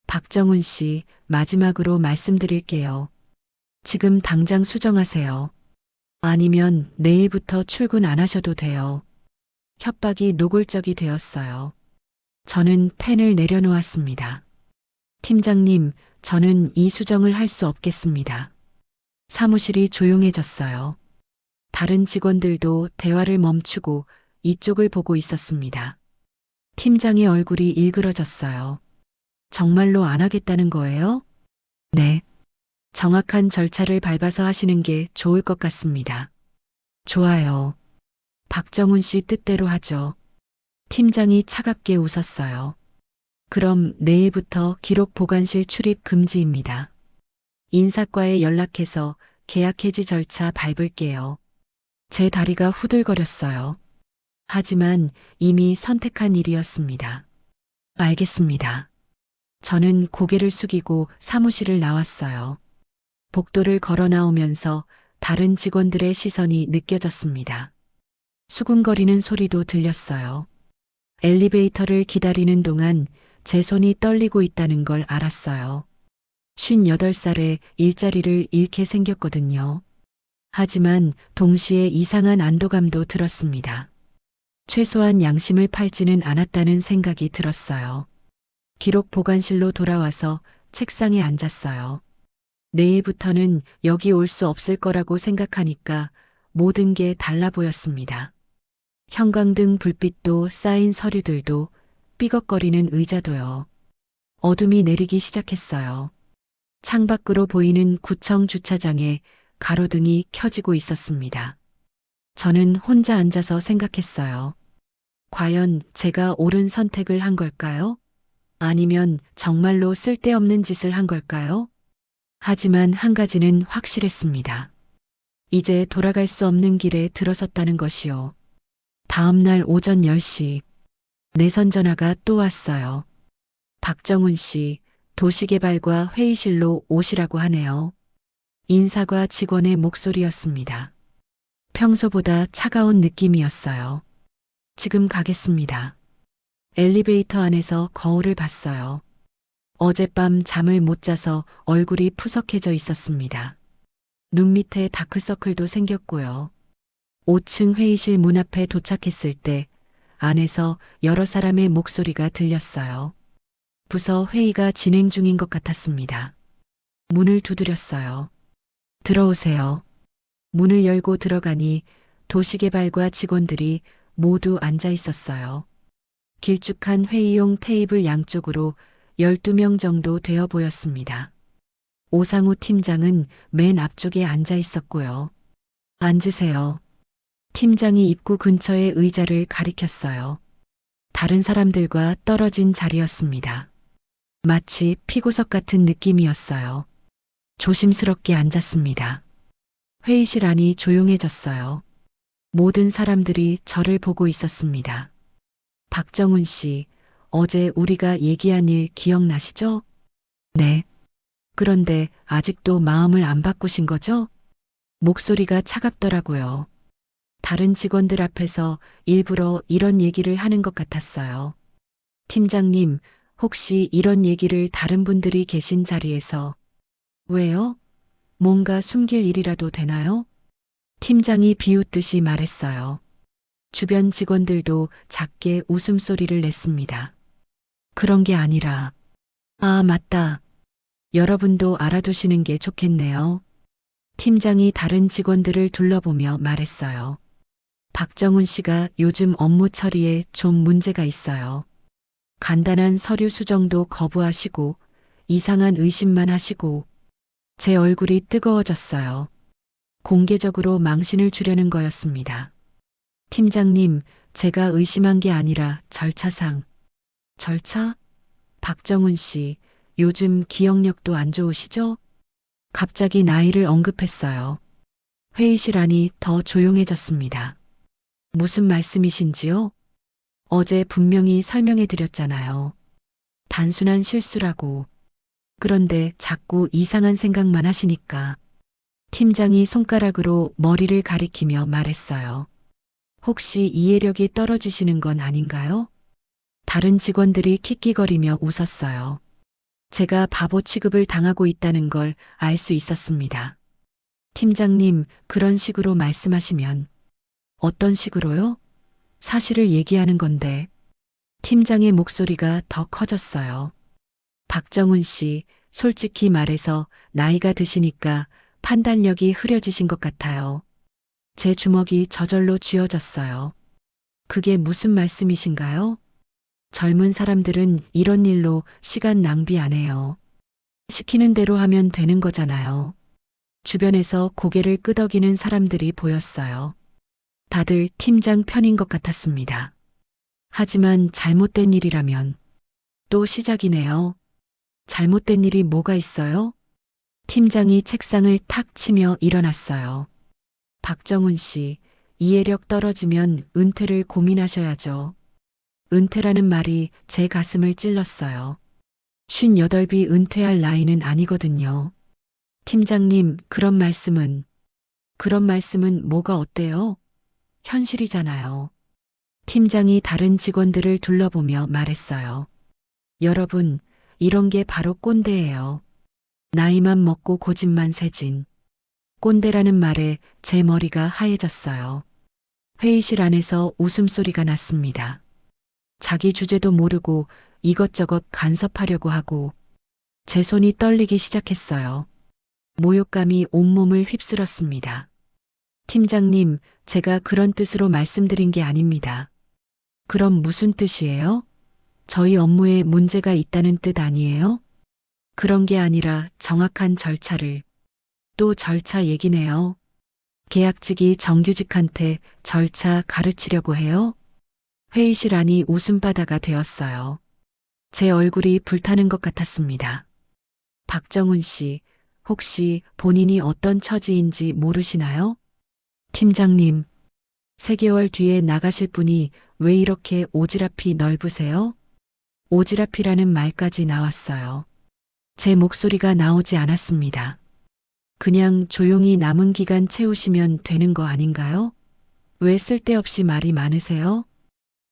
박정훈 씨, 마지막으로 말씀드릴게요. 지금 당장 수정하세요. 아니면 내일부터 출근 안 하셔도 돼요. 협박이 노골적이 되었어요. 저는 펜을 내려놓았습니다. 팀장님, 저는 이 수정을 할 수 없겠습니다. 사무실이 조용해졌어요. 다른 직원들도 대화를 멈추고 이쪽을 보고 있었습니다. 팀장의 얼굴이 일그러졌어요. 정말로 안 하겠다는 거예요? 네. 정확한 절차를 밟아서 하시는 게 좋을 것 같습니다. 좋아요. 박정훈 씨 뜻대로 하죠. 팀장이 차갑게 웃었어요. 그럼 내일부터 기록 보관실 출입 금지입니다. 인사과에 연락해서 계약 해지 절차 밟을게요. 제 다리가 후들거렸어요. 하지만 이미 선택한 일이었습니다. 알겠습니다. 저는 고개를 숙이고 사무실을 나왔어요. 복도를 걸어 나오면서 다른 직원들의 시선이 느껴졌습니다. 수군거리는 소리도 들렸어요. 엘리베이터를 기다리는 동안 제 손이 떨리고 있다는 걸 알았어요. 58살에 일자리를 잃게 생겼거든요. 하지만 동시에 이상한 안도감도 들었습니다. 최소한 양심을 팔지는 않았다는 생각이 들었어요. 기록 보관실로 돌아와서 책상에 앉았어요. 내일부터는 여기 올 수 없을 거라고 생각하니까 모든 게 달라 보였습니다. 형광등 불빛도 쌓인 서류들도 삐걱거리는 의자도요. 어둠이 내리기 시작했어요. 창밖으로 보이는 구청 주차장에 가로등이 켜지고 있었습니다. 저는 혼자 앉아서 생각했어요. 과연 제가 옳은 선택을 한 걸까요? 아니면 정말로 쓸데없는 짓을 한 걸까요? 하지만 한 가지는 확실했습니다. 이제 돌아갈 수 없는 길에 들어섰다는 것이요. 다음 날 오전 10시, 내선 전화가 또 왔어요. 박정훈 씨, 도시개발과 회의실로 오시라고 하네요. 인사과 직원의 목소리였습니다. 평소보다 차가운 느낌이었어요. 지금 가겠습니다. 엘리베이터 안에서 거울을 봤어요. 어젯밤 잠을 못 자서 얼굴이 푸석해져 있었습니다. 눈 밑에 다크서클도 생겼고요. 5층 회의실 문 앞에 도착했을 때 안에서 여러 사람의 목소리가 들렸어요. 부서 회의가 진행 중인 것 같았습니다. 문을 두드렸어요. 들어오세요. 문을 열고 들어가니 도시개발과 직원들이 모두 앉아 있었어요. 길쭉한 회의용 테이블 양쪽으로 12명 정도 되어 보였습니다. 오상우 팀장은 맨 앞쪽에 앉아 있었고요. 앉으세요. 팀장이 입구 근처의 의자를 가리켰어요. 다른 사람들과 떨어진 자리였습니다. 마치 피고석 같은 느낌이었어요. 조심스럽게 앉았습니다. 회의실 안이 조용해졌어요. 모든 사람들이 저를 보고 있었습니다. 박정훈 씨, 어제 우리가 얘기한 일 기억나시죠? 네. 그런데 아직도 마음을 안 바꾸신 거죠? 목소리가 차갑더라고요. 다른 직원들 앞에서 일부러 이런 얘기를 하는 것 같았어요. 팀장님, 혹시 이런 얘기를 다른 분들이 계신 자리에서 왜요? 뭔가 숨길 일이라도 되나요? 팀장이 비웃듯이 말했어요. 주변 직원들도 작게 웃음소리를 냈습니다. 그런 게 아니라, 아, 맞다. 여러분도 알아두시는 게 좋겠네요. 팀장이 다른 직원들을 둘러보며 말했어요. 박정훈 씨가 요즘 업무 처리에 좀 문제가 있어요. 간단한 서류 수정도 거부하시고 이상한 의심만 하시고 제 얼굴이 뜨거워졌어요. 공개적으로 망신을 주려는 거였습니다. 팀장님, 제가 의심한 게 아니라 절차상 절차? 박정훈 씨, 요즘 기억력도 안 좋으시죠? 갑자기 나이를 언급했어요. 회의실 안이 더 조용해졌습니다. 무슨 말씀이신지요? 어제 분명히 설명해 드렸잖아요. 단순한 실수라고. 그런데 자꾸 이상한 생각만 하시니까. 팀장이 손가락으로 머리를 가리키며 말했어요. 혹시 이해력이 떨어지시는 건 아닌가요? 다른 직원들이 킥킥거리며 웃었어요. 제가 바보 취급을 당하고 있다는 걸 알 수 있었습니다. 팀장님, 그런 식으로 말씀하시면 어떤 식으로요? 사실을 얘기하는 건데. 팀장의 목소리가 더 커졌어요. 박정훈 씨, 솔직히 말해서 나이가 드시니까 판단력이 흐려지신 것 같아요. 제 주먹이 저절로 쥐어졌어요. 그게 무슨 말씀이신가요? 젊은 사람들은 이런 일로 시간 낭비 안 해요. 시키는 대로 하면 되는 거잖아요. 주변에서 고개를 끄덕이는 사람들이 보였어요. 다들 팀장 편인 것 같았습니다. 하지만 잘못된 일이라면 또 시작이네요. 잘못된 일이 뭐가 있어요? 팀장이 책상을 탁 치며 일어났어요. 박정훈 씨, 이해력 떨어지면 은퇴를 고민하셔야죠. 은퇴라는 말이 제 가슴을 찔렀어요. 58이 은퇴할 나이는 아니거든요. 팀장님, 그런 말씀은 뭐가 어때요? 현실이잖아요. 팀장이 다른 직원들을 둘러보며 말했어요. 여러분, 이런 게 바로 꼰대예요. 나이만 먹고 고집만 세진. 꼰대라는 말에 제 머리가 하얘졌어요. 회의실 안에서 웃음소리가 났습니다. 자기 주제도 모르고 이것저것 간섭하려고 하고 제 손이 떨리기 시작했어요. 모욕감이 온몸을 휩쓸었습니다. 팀장님, 제가 그런 뜻으로 말씀드린 게 아닙니다. 그럼 무슨 뜻이에요? 저희 업무에 문제가 있다는 뜻 아니에요? 그런 게 아니라 정확한 절차를. 또 절차 얘기네요. 계약직이 정규직한테 절차 가르치려고 해요? 회의실 안이 웃음바다가 되었어요. 제 얼굴이 불타는 것 같았습니다. 박정훈 씨, 혹시 본인이 어떤 처지인지 모르시나요? 팀장님, 3개월 뒤에 나가실 분이 왜 이렇게 오지랖이 넓으세요? 오지랖이라는 말까지 나왔어요. 제 목소리가 나오지 않았습니다. 그냥 조용히 남은 기간 채우시면 되는 거 아닌가요? 왜 쓸데없이 말이 많으세요?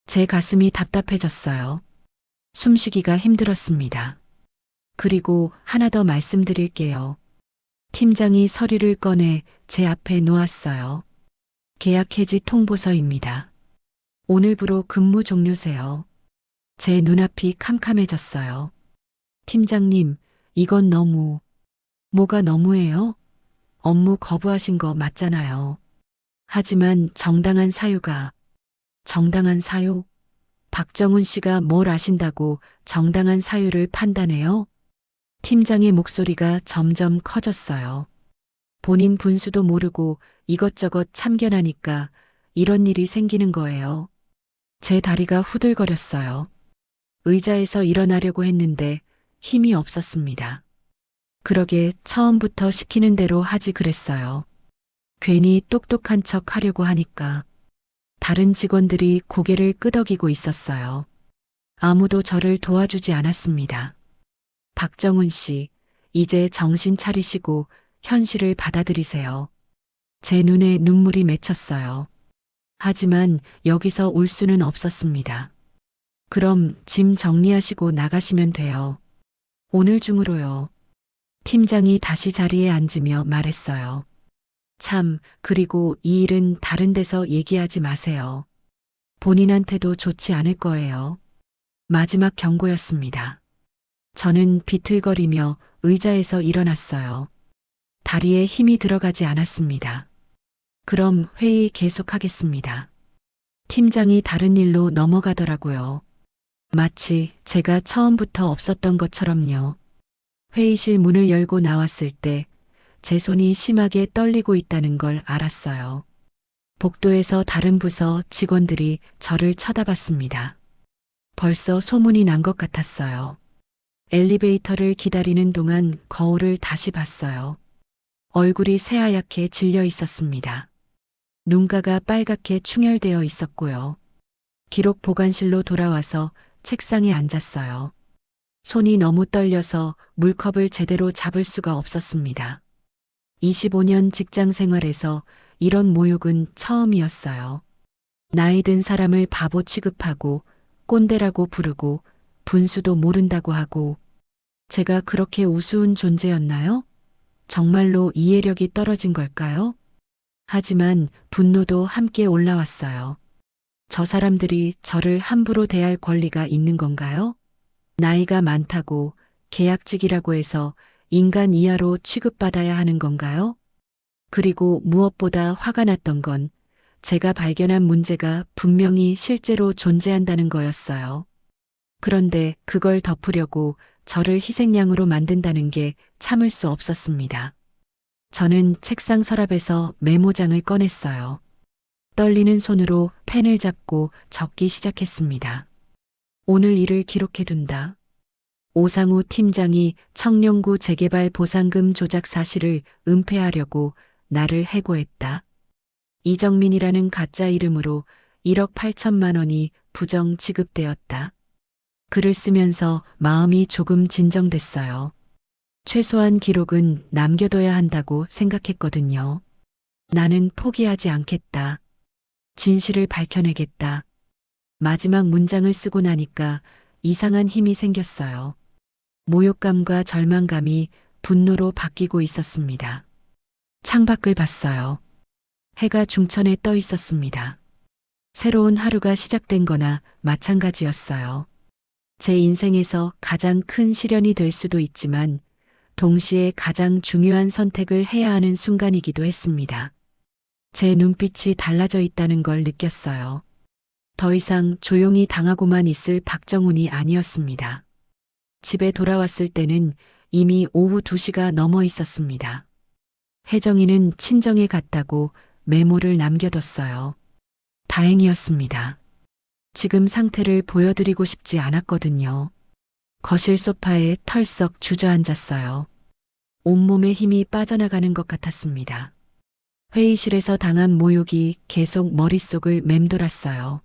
제 가슴이 답답해졌어요. 숨쉬기가 힘들었습니다. 그리고 하나 더 말씀드릴게요. 팀장이 서류를 꺼내 제 앞에 놓았어요. 계약 해지 통보서입니다. 오늘부로 근무 종료세요. 제 눈앞이 캄캄해졌어요. 팀장님, 이건 너무. 뭐가 너무해요? 업무 거부하신 거 맞잖아요. 하지만 정당한 사유? 박정훈 씨가 뭘 아신다고 정당한 사유를 판단해요? 팀장의 목소리가 점점 커졌어요. 본인 분수도 모르고 이것저것 참견하니까 이런 일이 생기는 거예요. 제 다리가 후들거렸어요. 의자에서 일어나려고 했는데 힘이 없었습니다. 그러게 처음부터 시키는 대로 하지 그랬어요. 괜히 똑똑한 척 하려고 하니까. 다른 직원들이 고개를 끄덕이고 있었어요. 아무도 저를 도와주지 않았습니다. 박정훈 씨, 이제 정신 차리시고 현실을 받아들이세요. 제 눈에 눈물이 맺혔어요. 하지만 여기서 울 수는 없었습니다. 그럼 짐 정리하시고 나가시면 돼요. 오늘 중으로요. 팀장이 다시 자리에 앉으며 말했어요. 참, 그리고 이 일은 다른 데서 얘기하지 마세요. 본인한테도 좋지 않을 거예요. 마지막 경고였습니다. 저는 비틀거리며 의자에서 일어났어요. 다리에 힘이 들어가지 않았습니다. 그럼 회의 계속하겠습니다. 팀장이 다른 일로 넘어가더라고요. 마치 제가 처음부터 없었던 것처럼요. 회의실 문을 열고 나왔을 때 제 손이 심하게 떨리고 있다는 걸 알았어요. 복도에서 다른 부서 직원들이 저를 쳐다봤습니다. 벌써 소문이 난 것 같았어요. 엘리베이터를 기다리는 동안 거울을 다시 봤어요. 얼굴이 새하얗게 질려 있었습니다. 눈가가 빨갛게 충혈되어 있었고요. 기록 보관실로 돌아와서 책상에 앉았어요. 손이 너무 떨려서 물컵을 제대로 잡을 수가 없었습니다. 25년 직장 생활에서 이런 모욕은 처음이었어요. 나이 든 사람을 바보 취급하고 꼰대라고 부르고 분수도 모른다고 하고 제가 그렇게 우스운 존재였나요? 정말로 이해력이 떨어진 걸까요? 하지만 분노도 함께 올라왔어요. 저 사람들이 저를 함부로 대할 권리가 있는 건가요? 나이가 많다고 계약직이라고 해서 인간 이하로 취급받아야 하는 건가요? 그리고 무엇보다 화가 났던 건 제가 발견한 문제가 분명히 실제로 존재한다는 거였어요. 그런데 그걸 덮으려고 저를 희생양으로 만든다는 게 참을 수 없었습니다. 저는 책상 서랍에서 메모장을 꺼냈어요. 떨리는 손으로 펜을 잡고 적기 시작했습니다. 오늘 일을 기록해둔다. 오상우 팀장이 청룡구 재개발 보상금 조작 사실을 은폐하려고 나를 해고했다. 이정민이라는 가짜 이름으로 1억 8천만 원이 부정 지급되었다. 글을 쓰면서 마음이 조금 진정됐어요. 최소한 기록은 남겨둬야 한다고 생각했거든요. 나는 포기하지 않겠다. 진실을 밝혀내겠다. 마지막 문장을 쓰고 나니까 이상한 힘이 생겼어요. 모욕감과 절망감이 분노로 바뀌고 있었습니다. 창밖을 봤어요. 해가 중천에 떠 있었습니다. 새로운 하루가 시작된 거나 마찬가지였어요. 제 인생에서 가장 큰 시련이 될 수도 있지만 동시에 가장 중요한 선택을 해야 하는 순간이기도 했습니다. 제 눈빛이 달라져 있다는 걸 느꼈어요. 더 이상 조용히 당하고만 있을 박정훈이 아니었습니다. 집에 돌아왔을 때는 이미 오후 2시가 넘어 있었습니다. 혜정이는 친정에 갔다고 메모를 남겨뒀어요. 다행이었습니다. 지금 상태를 보여드리고 싶지 않았거든요. 거실 소파에 털썩 주저앉았어요. 온몸에 힘이 빠져나가는 것 같았습니다. 회의실에서 당한 모욕이 계속 머릿속을 맴돌았어요.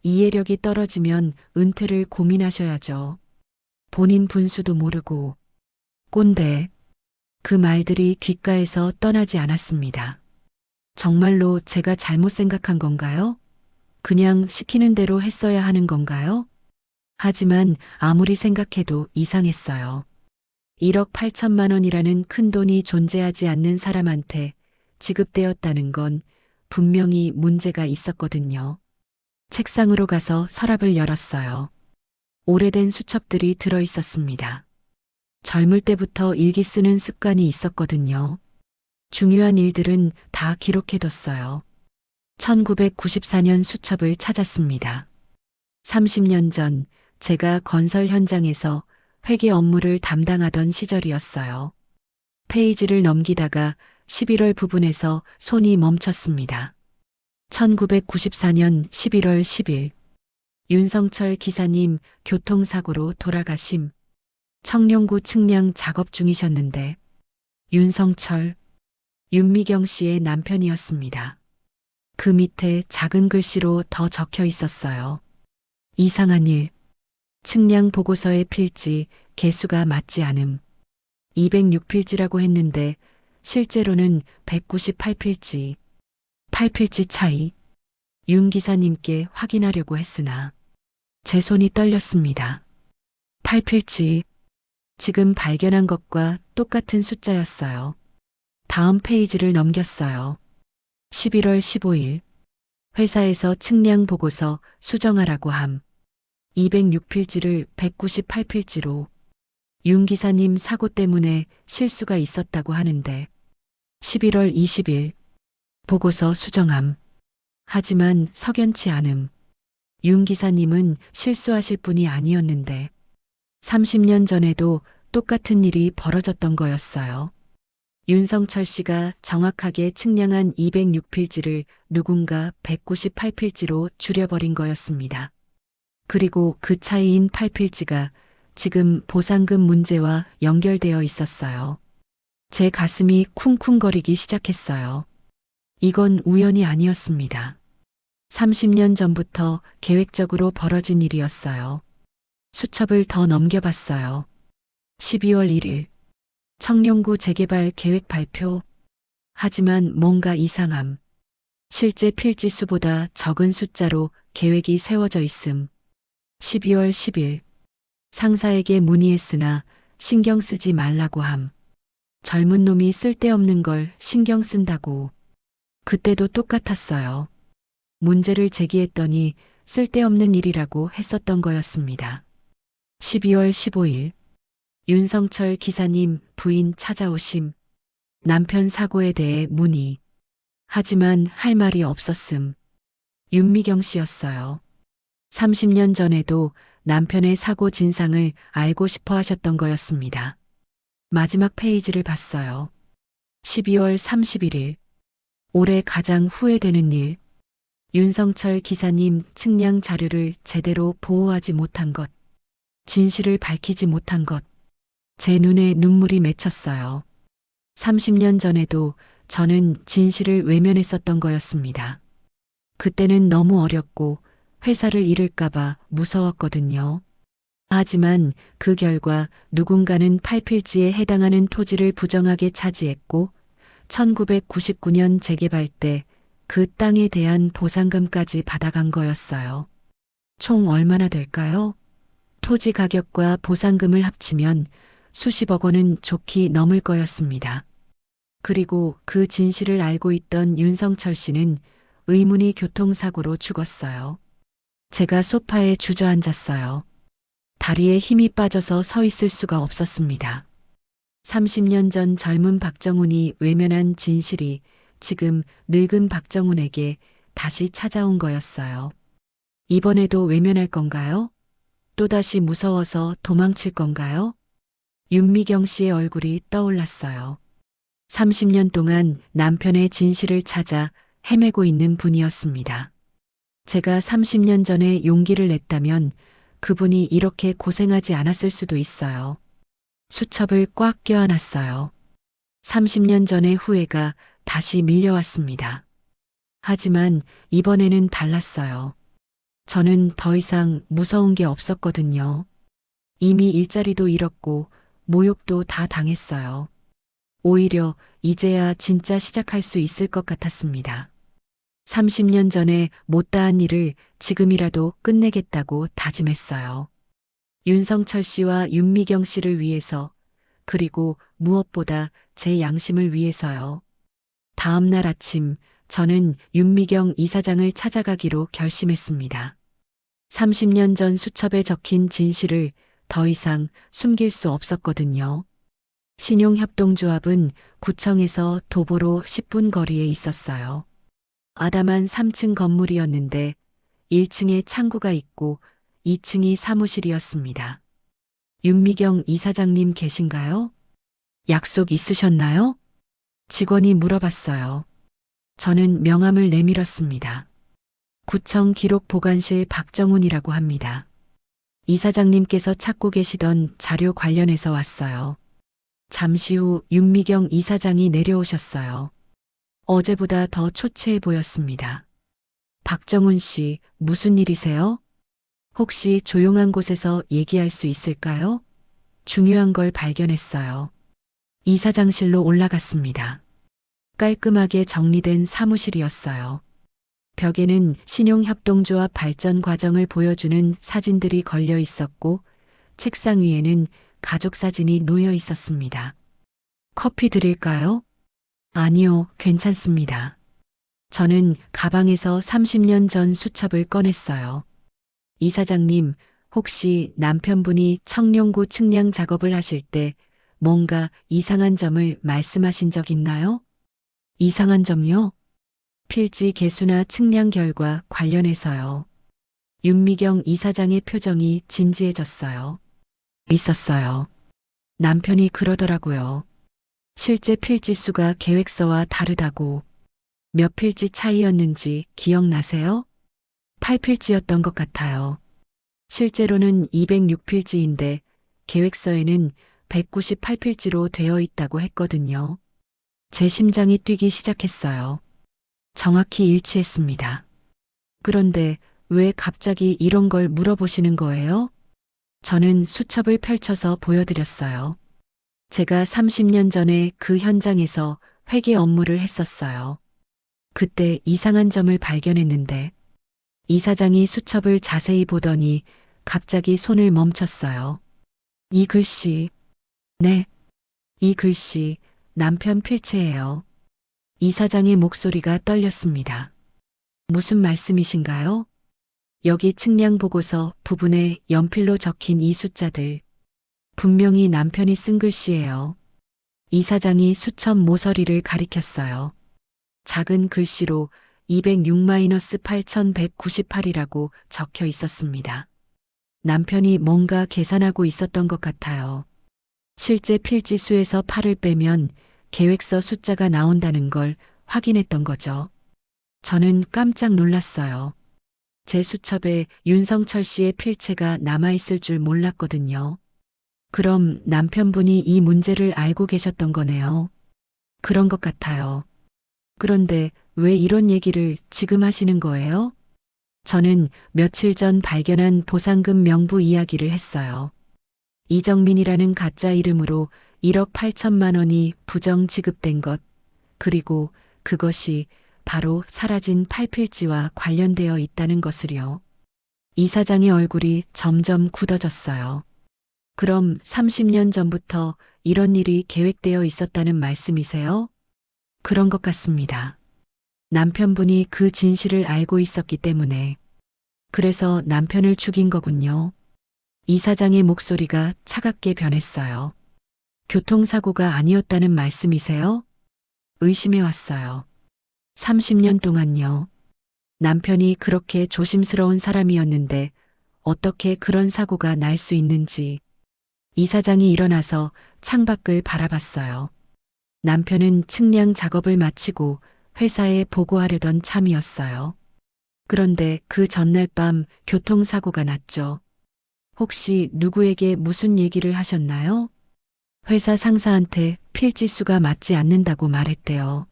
이해력이 떨어지면 은퇴를 고민하셔야죠. 본인 분수도 모르고 꼰대. 그 말들이 귓가에서 떠나지 않았습니다. 정말로 제가 잘못 생각한 건가요? 그냥 시키는 대로 했어야 하는 건가요? 하지만 아무리 생각해도 이상했어요. 1억 8천만 원이라는 큰 돈이 존재하지 않는 사람한테 지급되었다는 건 분명히 문제가 있었거든요. 책상으로 가서 서랍을 열었어요. 오래된 수첩들이 들어 있었습니다. 젊을 때부터 일기 쓰는 습관이 있었거든요. 중요한 일들은 다 기록해뒀어요. 1994년 수첩을 찾았습니다. 30년 전 제가 건설 현장에서 회계 업무를 담당하던 시절이었어요. 페이지를 넘기다가 11월 부분에서 손이 멈췄습니다. 1994년 11월 10일 윤성철 기사님 교통사고로 돌아가심. 청룡구 측량 작업 중이셨는데 윤성철, 윤미경 씨의 남편이었습니다. 그 밑에 작은 글씨로 더 적혀 있었어요. 이상한 일. 측량 보고서의 필지 개수가 맞지 않음. 206필지라고 했는데 실제로는 198필지. 8필지 차이. 윤 기사님께 확인하려고 했으나 제 손이 떨렸습니다. 8필지. 지금 발견한 것과 똑같은 숫자였어요. 다음 페이지를 넘겼어요. 11월 15일. 회사에서 측량 보고서 수정하라고 함. 206필지를 198필지로. 윤 기사님 사고 때문에 실수가 있었다고 하는데 11월 20일. 보고서 수정함. 하지만 석연치 않음. 윤 기사님은 실수하실 분이 아니었는데 30년 전에도 똑같은 일이 벌어졌던 거였어요. 윤성철 씨가 정확하게 측량한 206필지를 누군가 198필지로 줄여버린 거였습니다. 그리고 그 차이인 8필지가 지금 보상금 문제와 연결되어 있었어요. 제 가슴이 쿵쿵거리기 시작했어요. 이건 우연이 아니었습니다. 30년 전부터 계획적으로 벌어진 일이었어요. 수첩을 더 넘겨봤어요. 12월 1일. 청룡구 재개발 계획 발표. 하지만 뭔가 이상함. 실제 필지 수보다 적은 숫자로 계획이 세워져 있음. 12월 10일. 상사에게 문의했으나 신경 쓰지 말라고 함. 젊은 놈이 쓸데없는 걸 신경 쓴다고. 그때도 똑같았어요. 문제를 제기했더니 쓸데없는 일이라고 했었던 거였습니다. 12월 15일. 윤성철 기사님 부인 찾아오심. 남편 사고에 대해 문의. 하지만 할 말이 없었음. 윤미경 씨였어요. 30년 전에도 남편의 사고 진상을 알고 싶어 하셨던 거였습니다. 마지막 페이지를 봤어요. 12월 31일. 올해 가장 후회되는 일. 윤성철 기사님 측량 자료를 제대로 보호하지 못한 것. 진실을 밝히지 못한 것. 제 눈에 눈물이 맺혔어요. 30년 전에도 저는 진실을 외면했었던 거였습니다. 그때는 너무 어렸고 회사를 잃을까봐 무서웠거든요. 하지만 그 결과 누군가는 8필지에 해당하는 토지를 부정하게 차지했고 1999년 재개발 때 그 땅에 대한 보상금까지 받아간 거였어요. 총 얼마나 될까요? 토지 가격과 보상금을 합치면 수십억 원은 좋게 넘을 거였습니다. 그리고 그 진실을 알고 있던 윤성철 씨는 의문의 교통사고로 죽었어요. 제가 소파에 주저앉았어요. 다리에 힘이 빠져서 서 있을 수가 없었습니다. 30년 전 젊은 박정훈이 외면한 진실이 지금 늙은 박정훈에게 다시 찾아온 거였어요. 이번에도 외면할 건가요? 또다시 무서워서 도망칠 건가요? 윤미경 씨의 얼굴이 떠올랐어요. 30년 동안 남편의 진실을 찾아 헤매고 있는 분이었습니다. 제가 30년 전에 용기를 냈다면 그분이 이렇게 고생하지 않았을 수도 있어요. 수첩을 꽉 껴안았어요. 30년 전의 후회가 다시 밀려왔습니다. 하지만 이번에는 달랐어요. 저는 더 이상 무서운 게 없었거든요. 이미 일자리도 잃었고 모욕도 다 당했어요. 오히려 이제야 진짜 시작할 수 있을 것 같았습니다. 30년 전에 못다한 일을 지금이라도 끝내겠다고 다짐했어요. 윤성철 씨와 윤미경 씨를 위해서, 그리고 무엇보다 제 양심을 위해서요. 다음 날 아침 저는 윤미경 이사장을 찾아가기로 결심했습니다. 30년 전 수첩에 적힌 진실을 더 이상 숨길 수 없었거든요. 신용협동조합은 구청에서 도보로 10분 거리에 있었어요. 아담한 3층 건물이었는데 1층에 창구가 있고 2층이 사무실이었습니다. 윤미경 이사장님 계신가요? 약속 있으셨나요? 직원이 물어봤어요. 저는 명함을 내밀었습니다. 구청 기록보관실 박정훈이라고 합니다. 이사장님께서 찾고 계시던 자료 관련해서 왔어요. 잠시 후 윤미경 이사장이 내려오셨어요. 어제보다 더 초췌해 보였습니다. 박정훈 씨, 무슨 일이세요? 혹시 조용한 곳에서 얘기할 수 있을까요? 중요한 걸 발견했어요. 이사장실로 올라갔습니다. 깔끔하게 정리된 사무실이었어요. 벽에는 신용협동조합 발전 과정을 보여주는 사진들이 걸려 있었고 책상 위에는 가족 사진이 놓여 있었습니다. 커피 드릴까요? 아니요, 괜찮습니다. 저는 가방에서 30년 전 수첩을 꺼냈어요. 이사장님, 혹시 남편분이 청룡구 측량 작업을 하실 때 뭔가 이상한 점을 말씀하신 적 있나요? 이상한 점요? 필지 개수나 측량 결과 관련해서요. 윤미경 이사장의 표정이 진지해졌어요. 있었어요. 남편이 그러더라고요. 실제 필지 수가 계획서와 다르다고. 몇 필지 차이였는지 기억나세요? 8필지였던 것 같아요. 실제로는 206필지인데 계획서에는 198필지로 되어 있다고 했거든요. 제 심장이 뛰기 시작했어요. 정확히 일치했습니다. 그런데 왜 갑자기 이런 걸 물어보시는 거예요? 저는 수첩을 펼쳐서 보여드렸어요. 제가 30년 전에 그 현장에서 회계 업무를 했었어요. 그때 이상한 점을 발견했는데 이사장이 수첩을 자세히 보더니 갑자기 손을 멈췄어요. 이 글씨, 네, 이 글씨 남편 필체예요. 이사장의 목소리가 떨렸습니다. 무슨 말씀이신가요? 여기 측량 보고서 부분에 연필로 적힌 이 숫자들. 분명히 남편이 쓴 글씨예요. 이사장이 수첩 모서리를 가리켰어요. 작은 글씨로 206-8198이라고 적혀 있었습니다. 남편이 뭔가 계산하고 있었던 것 같아요. 실제 필지 수에서 8을 빼면 계획서 숫자가 나온다는 걸 확인했던 거죠. 저는 깜짝 놀랐어요. 제 수첩에 윤성철 씨의 필체가 남아있을 줄 몰랐거든요. 그럼 남편분이 이 문제를 알고 계셨던 거네요. 그런 것 같아요. 그런데 왜 이런 얘기를 지금 하시는 거예요? 저는 며칠 전 발견한 보상금 명부 이야기를 했어요. 이정민이라는 가짜 이름으로 1억 8천만 원이 부정 지급된 것, 그리고 그것이 바로 사라진 팔필지와 관련되어 있다는 것을요. 이사장의 얼굴이 점점 굳어졌어요. 그럼 30년 전부터 이런 일이 계획되어 있었다는 말씀이세요? 그런 것 같습니다. 남편분이 그 진실을 알고 있었기 때문에. 그래서 남편을 죽인 거군요. 이사장의 목소리가 차갑게 변했어요. 교통사고가 아니었다는 말씀이세요? 의심해 왔어요. 30년 동안요. 남편이 그렇게 조심스러운 사람이었는데 어떻게 그런 사고가 날 수 있는지. 이사장이 일어나서 창밖을 바라봤어요. 남편은 측량 작업을 마치고 회사에 보고하려던 참이었어요. 그런데 그 전날 밤 교통사고가 났죠. 혹시 누구에게 무슨 얘기를 하셨나요? 회사 상사한테 필지수가 맞지 않는다고 말했대요.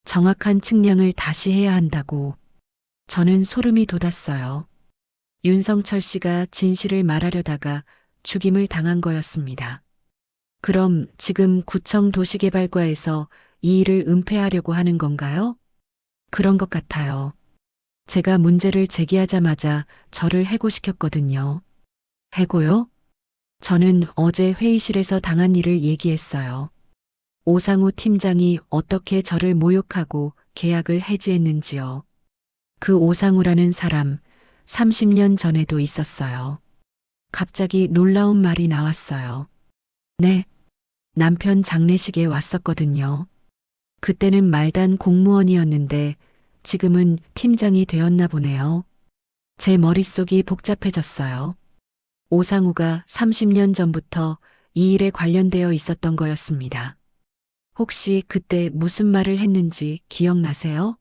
정확한 측량을 다시 해야 한다고. 저는 소름이 돋았어요. 윤성철 씨가 진실을 말하려다가 죽임을 당한 거였습니다. 그럼 지금 구청 도시개발과에서 이 일을 은폐하려고 하는 건가요? 그런 것 같아요. 제가 문제를 제기하자마자 저를 해고시켰거든요. 해고요? 저는 어제 회의실에서 당한 일을 얘기했어요. 오상우 팀장이 어떻게 저를 모욕하고 계약을 해지했는지요. 그 오상우라는 사람 30년 전에도 있었어요. 갑자기 놀라운 말이 나왔어요. 네, 남편 장례식에 왔었거든요. 그때는 말단 공무원이었는데 지금은 팀장이 되었나 보네요. 제 머릿속이 복잡해졌어요. 오상우가 30년 전부터 이 일에 관련되어 있었던 거였습니다. 혹시 그때 무슨 말을 했는지 기억나세요?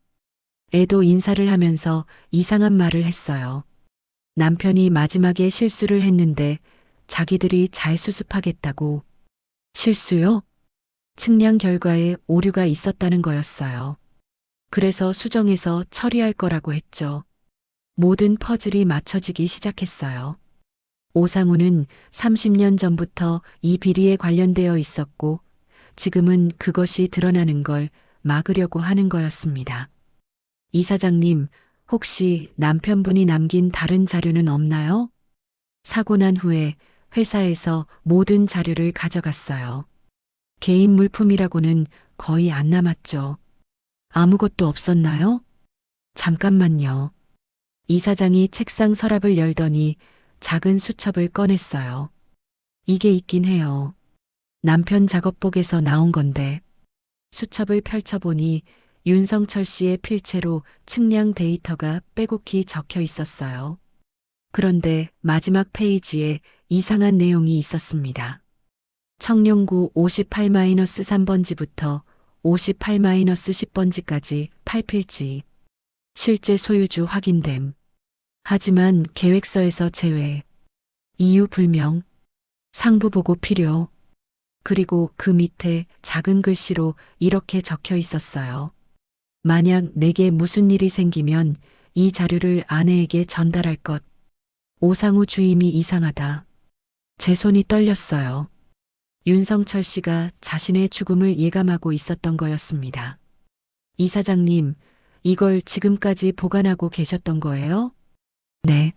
애도 인사를 하면서 이상한 말을 했어요. 남편이 마지막에 실수를 했는데 자기들이 잘 수습하겠다고. 실수요? 측량 결과에 오류가 있었다는 거였어요. 그래서 수정해서 처리할 거라고 했죠. 모든 퍼즐이 맞춰지기 시작했어요. 오상우는 30년 전부터 이 비리에 관련되어 있었고 지금은 그것이 드러나는 걸 막으려고 하는 거였습니다. 이사장님, 혹시 남편분이 남긴 다른 자료는 없나요? 사고 난 후에 회사에서 모든 자료를 가져갔어요. 개인 물품이라고는 거의 안 남았죠. 아무것도 없었나요? 잠깐만요. 이사장이 책상 서랍을 열더니 작은 수첩을 꺼냈어요. 이게 있긴 해요. 남편 작업복에서 나온 건데 수첩을 펼쳐보니 윤성철 씨의 필체로 측량 데이터가 빼곡히 적혀 있었어요. 그런데 마지막 페이지에 이상한 내용이 있었습니다. 청룡구 58-3번지부터 58-10번지까지 8필지. 실제 소유주 확인됨. 하지만 계획서에서 제외. 이유 불명, 상부 보고 필요. 그리고 그 밑에 작은 글씨로 이렇게 적혀 있었어요. 만약 내게 무슨 일이 생기면 이 자료를 아내에게 전달할 것. 오상우 주임이 이상하다. 제 손이 떨렸어요. 윤성철 씨가 자신의 죽음을 예감하고 있었던 거였습니다. 이사장님, 이걸 지금까지 보관하고 계셨던 거예요? 네.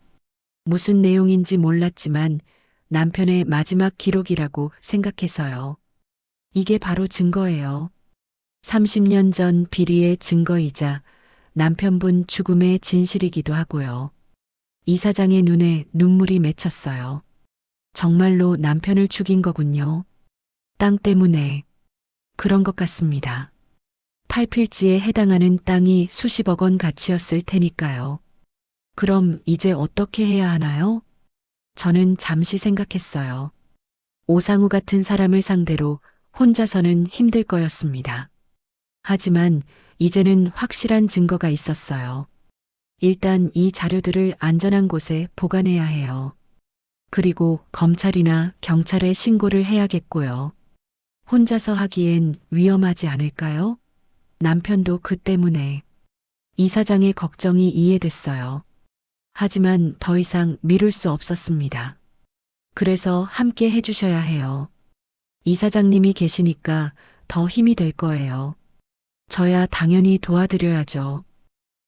무슨 내용인지 몰랐지만 남편의 마지막 기록이라고 생각해서요. 이게 바로 증거예요. 30년 전 비리의 증거이자 남편분 죽음의 진실이기도 하고요. 이사장의 눈에 눈물이 맺혔어요. 정말로 남편을 죽인 거군요. 땅 때문에. 그런 것 같습니다. 팔필지에 해당하는 땅이 수십억 원 가치였을 테니까요. 그럼 이제 어떻게 해야 하나요? 저는 잠시 생각했어요. 오상우 같은 사람을 상대로 혼자서는 힘들 거였습니다. 하지만 이제는 확실한 증거가 있었어요. 일단 이 자료들을 안전한 곳에 보관해야 해요. 그리고 검찰이나 경찰에 신고를 해야겠고요. 혼자서 하기엔 위험하지 않을까요? 남편도 그 때문에. 이사장의 걱정이 이해됐어요. 하지만 더 이상 미룰 수 없었습니다. 그래서 함께 해주셔야 해요. 이사장님이 계시니까 더 힘이 될 거예요. 저야 당연히 도와드려야죠.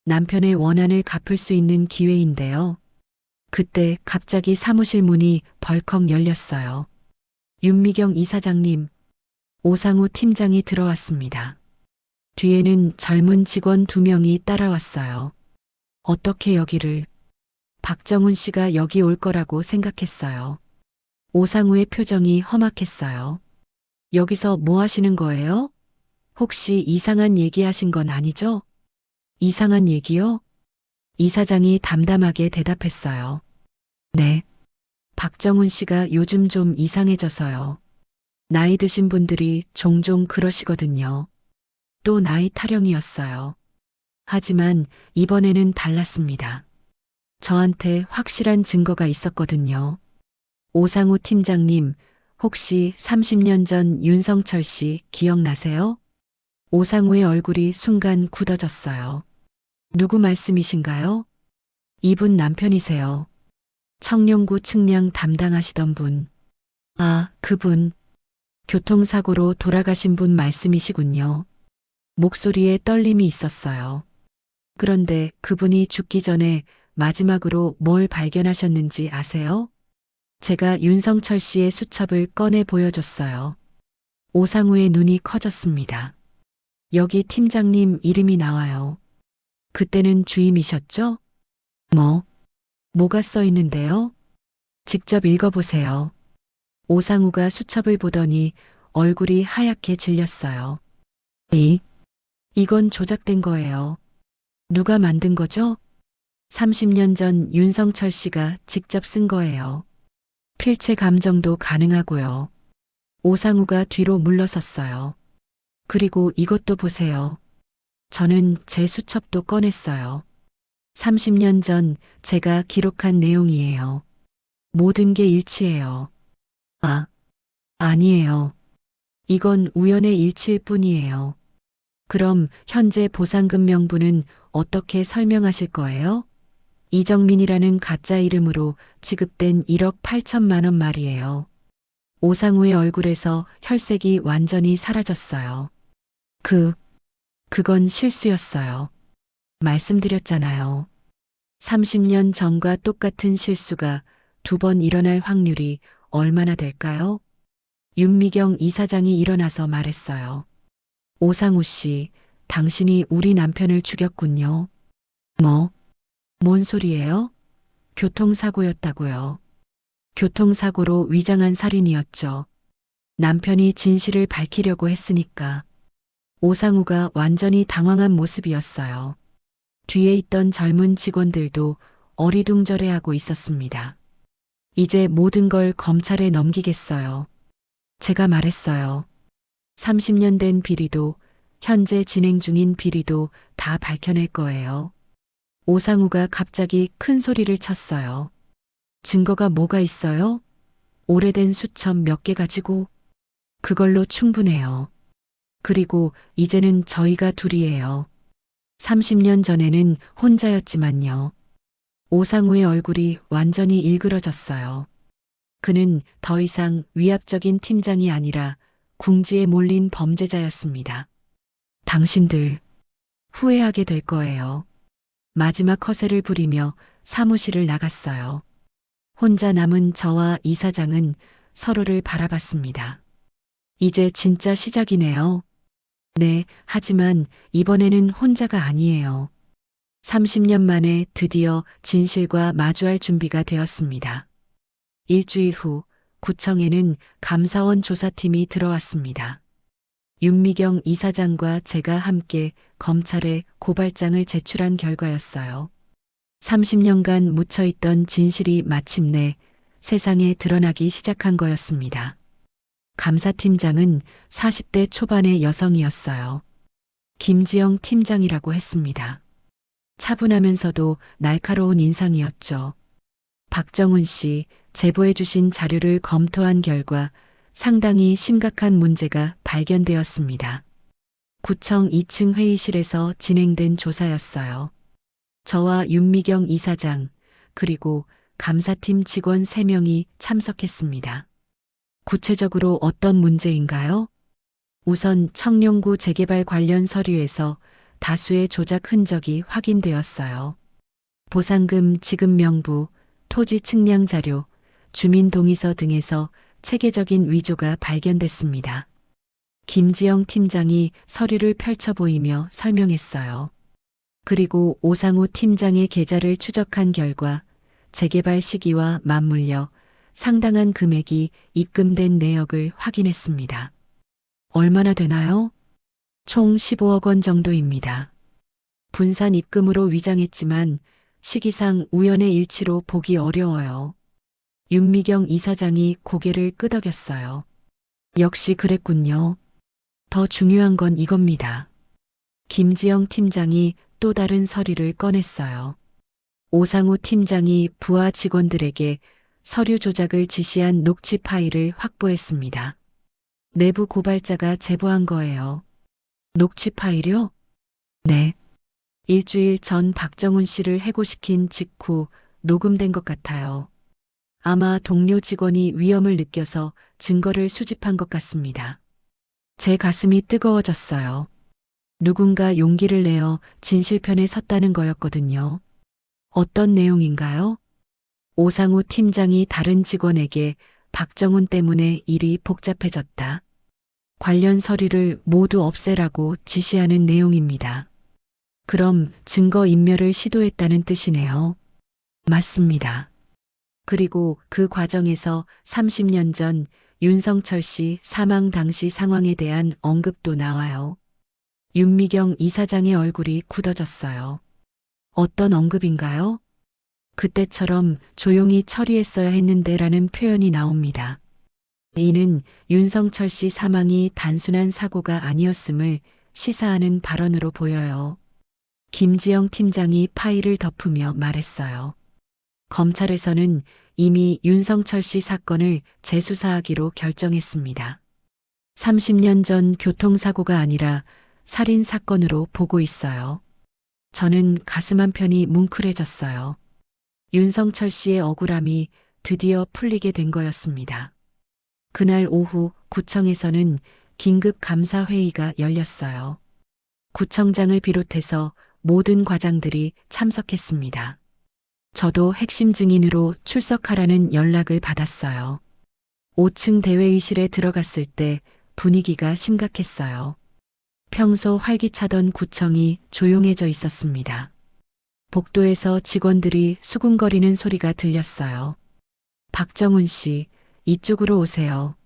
남편의 원한을 갚을 수 있는 기회인데요. 그때 갑자기 사무실 문이 벌컥 열렸어요. 윤미경 이사장님, 오상우 팀장이 들어왔습니다. 뒤에는 젊은 직원 2명이 따라왔어요. 어떻게 여기를? 박정훈 씨가 여기 올 거라고 생각했어요. 오상우의 표정이 험악했어요. 여기서 뭐 하시는 거예요? 혹시 이상한 얘기 하신 건 아니죠? 이상한 얘기요? 이사장이 담담하게 대답했어요. 네. 박정훈 씨가 요즘 좀 이상해져서요. 나이 드신 분들이 종종 그러시거든요. 또 나이 타령이었어요. 하지만 이번에는 달랐습니다. 저한테 확실한 증거가 있었거든요. 오상우 팀장님, 혹시 30년 전 윤성철 씨 기억나세요? 오상우의 얼굴이 순간 굳어졌어요. 누구 말씀이신가요? 이분 남편이세요. 청룡구 측량 담당하시던 분. 아, 그분. 교통사고로 돌아가신 분 말씀이시군요. 목소리에 떨림이 있었어요. 그런데 그분이 죽기 전에 마지막으로 뭘 발견하셨는지 아세요? 제가 윤성철 씨의 수첩을 꺼내 보여줬어요. 오상우의 눈이 커졌습니다. 여기 팀장님 이름이 나와요. 그때는 주임이셨죠? 뭐가 써 있는데요? 직접 읽어보세요. 오상우가 수첩을 보더니 얼굴이 하얗게 질렸어요. 이건 조작된 거예요. 누가 만든 거죠? 30년 전 윤성철 씨가 직접 쓴 거예요. 필체 감정도 가능하고요. 오상우가 뒤로 물러섰어요. 그리고 이것도 보세요. 저는 제 수첩도 꺼냈어요. 30년 전 제가 기록한 내용이에요. 모든 게 일치해요. 아, 아니에요. 이건 우연의 일치일 뿐이에요. 그럼 현재 보상금 명부는 어떻게 설명하실 거예요? 이정민이라는 가짜 이름으로 지급된 1억 8천만 원 말이에요. 오상우의 얼굴에서 혈색이 완전히 사라졌어요. 그건 실수였어요. 말씀드렸잖아요. 30년 전과 똑같은 실수가 2번 일어날 확률이 얼마나 될까요? 윤미경 이사장이 일어나서 말했어요. 오상우 씨, 당신이 우리 남편을 죽였군요. 뭔 소리예요? 교통사고였다고요. 교통사고로 위장한 살인이었죠. 남편이 진실을 밝히려고 했으니까. 오상우가 완전히 당황한 모습이었어요. 뒤에 있던 젊은 직원들도 어리둥절해하고 있었습니다. 이제 모든 걸 검찰에 넘기겠어요. 제가 말했어요. 30년 된 비리도 현재 진행 중인 비리도 다 밝혀낼 거예요. 오상우가 갑자기 큰 소리를 쳤어요. 증거가 뭐가 있어요? 오래된 수첩 몇 개 가지고 그걸로 충분해요. 그리고 이제는 저희가 둘이에요. 30년 전에는 혼자였지만요. 오상우의 얼굴이 완전히 일그러졌어요. 그는 더 이상 위압적인 팀장이 아니라 궁지에 몰린 범죄자였습니다. 당신들 후회하게 될 거예요. 마지막 허세를 부리며 사무실을 나갔어요. 혼자 남은 저와 이사장은 서로를 바라봤습니다. 이제 진짜 시작이네요. 네, 하지만 이번에는 혼자가 아니에요. 30년 만에 드디어 진실과 마주할 준비가 되었습니다. 일주일 후 구청에는 감사원 조사팀이 들어왔습니다. 윤미경 이사장과 제가 함께 검찰에 고발장을 제출한 결과였어요. 30년간 묻혀있던 진실이 마침내 세상에 드러나기 시작한 거였습니다. 감사팀장은 40대 초반의 여성이었어요. 김지영 팀장이라고 했습니다. 차분하면서도 날카로운 인상이었죠. 박정훈 씨, 제보해 주신 자료를 검토한 결과 상당히 심각한 문제가 발견되었습니다. 구청 2층 회의실에서 진행된 조사였어요. 저와 윤미경 이사장, 그리고 감사팀 직원 3명이 참석했습니다. 구체적으로 어떤 문제인가요? 우선 청룡구 재개발 관련 서류에서 다수의 조작 흔적이 확인되었어요. 보상금 지급 명부, 토지 측량 자료, 주민 동의서 등에서 체계적인 위조가 발견됐습니다. 김지영 팀장이 서류를 펼쳐 보이며 설명했어요. 그리고 오상우 팀장의 계좌를 추적한 결과 재개발 시기와 맞물려 상당한 금액이 입금된 내역을 확인했습니다. 얼마나 되나요? 총 15억 원 정도입니다. 분산 입금으로 위장했지만 시기상 우연의 일치로 보기 어려워요. 윤미경 이사장이 고개를 끄덕였어요. 역시 그랬군요. 더 중요한 건 이겁니다. 김지영 팀장이 또 다른 서류를 꺼냈어요. 오상우 팀장이 부하 직원들에게 서류 조작을 지시한 녹취 파일을 확보했습니다. 내부 고발자가 제보한 거예요. 녹취 파일이요? 네. 일주일 전 박정훈 씨를 해고시킨 직후 녹음된 것 같아요. 아마 동료 직원이 위험을 느껴서 증거를 수집한 것 같습니다. 제 가슴이 뜨거워졌어요. 누군가 용기를 내어 진실편에 섰다는 거였거든요. 어떤 내용인가요? 오상우 팀장이 다른 직원에게 박정훈 때문에 일이 복잡해졌다. 관련 서류를 모두 없애라고 지시하는 내용입니다. 그럼 증거 인멸을 시도했다는 뜻이네요. 맞습니다. 그리고 그 과정에서 30년 전 윤성철 씨 사망 당시 상황에 대한 언급도 나와요. 윤미경 이사장의 얼굴이 굳어졌어요. 어떤 언급인가요? 그때처럼 조용히 처리했어야 했는데라는 표현이 나옵니다. 이는 윤성철 씨 사망이 단순한 사고가 아니었음을 시사하는 발언으로 보여요. 김지영 팀장이 파일을 덮으며 말했어요. 검찰에서는 이미 윤성철 씨 사건을 재수사하기로 결정했습니다. 30년 전 교통사고가 아니라 살인 사건으로 보고 있어요. 저는 가슴 한편이 뭉클해졌어요. 윤성철 씨의 억울함이 드디어 풀리게 된 거였습니다. 그날 오후 구청에서는 긴급 감사회의가 열렸어요. 구청장을 비롯해서 모든 과장들이 참석했습니다. 저도 핵심 증인으로 출석하라는 연락을 받았어요. 5층 대회의실에 들어갔을 때 분위기가 심각했어요. 평소 활기차던 구청이 조용해져 있었습니다. 복도에서 직원들이 수군거리는 소리가 들렸어요. 박정훈 씨, 이쪽으로 오세요.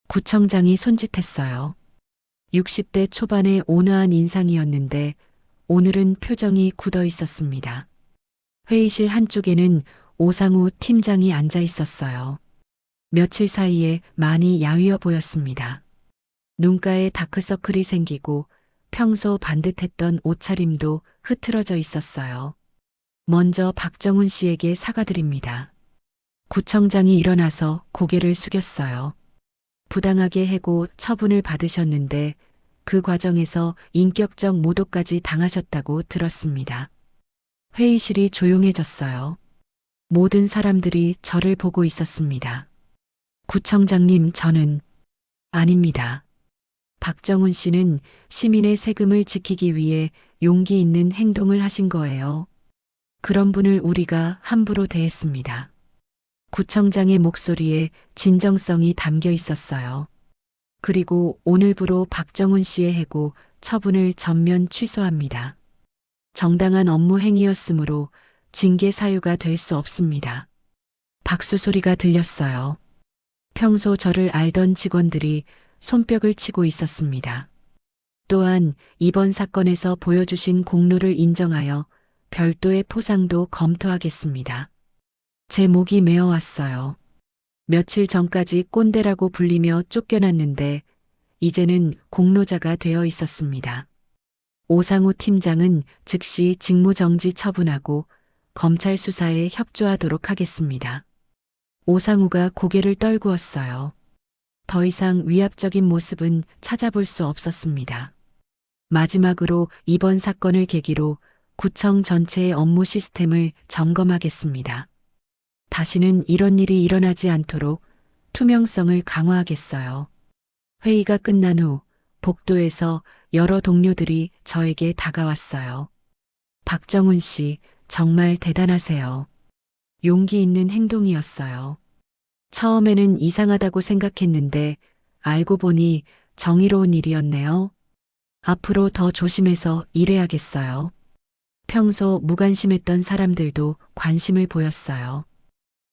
구청장이 손짓했어요. 60대 초반의 온화한 인상이었는데 오늘은 표정이 굳어 있었습니다. 회의실 한쪽에는 오상우 팀장이 앉아 있었어요. 며칠 사이에 많이 야위어 보였습니다. 눈가에 다크서클이 생기고 평소 반듯했던 옷차림도 흐트러져 있었어요. 먼저 박정훈 씨에게 사과드립니다. 구청장이 일어나서 고개를 숙였어요. 부당하게 해고 처분을 받으셨는데 그 과정에서 인격적 모독까지 당하셨다고 들었습니다. 회의실이 조용해졌어요. 모든 사람들이 저를 보고 있었습니다. 구청장님, 저는 아닙니다. 박정훈 씨는 시민의 세금을 지키기 위해 용기 있는 행동을 하신 거예요. 그런 분을 우리가 함부로 대했습니다. 구청장의 목소리에 진정성이 담겨 있었어요. 그리고 오늘부로 박정훈 씨의 해고 처분을 전면 취소합니다. 정당한 업무 행위였으므로 징계 사유가 될 수 없습니다. 박수 소리가 들렸어요. 평소 저를 알던 직원들이 손뼉을 치고 있었습니다. 또한 이번 사건에서 보여주신 공로를 인정하여 별도의 포상도 검토하겠습니다. 제 목이 메어왔어요. 며칠 전까지 꼰대라고 불리며 쫓겨났는데 이제는 공로자가 되어 있었습니다. 오상우 팀장은 즉시 직무정지 처분하고 검찰 수사에 협조하도록 하겠습니다. 오상우가 고개를 떨구었어요. 더 이상 위압적인 모습은 찾아볼 수 없었습니다. 마지막으로 이번 사건을 계기로 구청 전체의 업무 시스템을 점검하겠습니다. 다시는 이런 일이 일어나지 않도록 투명성을 강화하겠어요. 회의가 끝난 후 복도에서 여러 동료들이 저에게 다가왔어요. 박정훈 씨, 정말 대단하세요. 용기 있는 행동이었어요. 처음에는 이상하다고 생각했는데 알고 보니 정의로운 일이었네요. 앞으로 더 조심해서 일해야겠어요. 평소 무관심했던 사람들도 관심을 보였어요.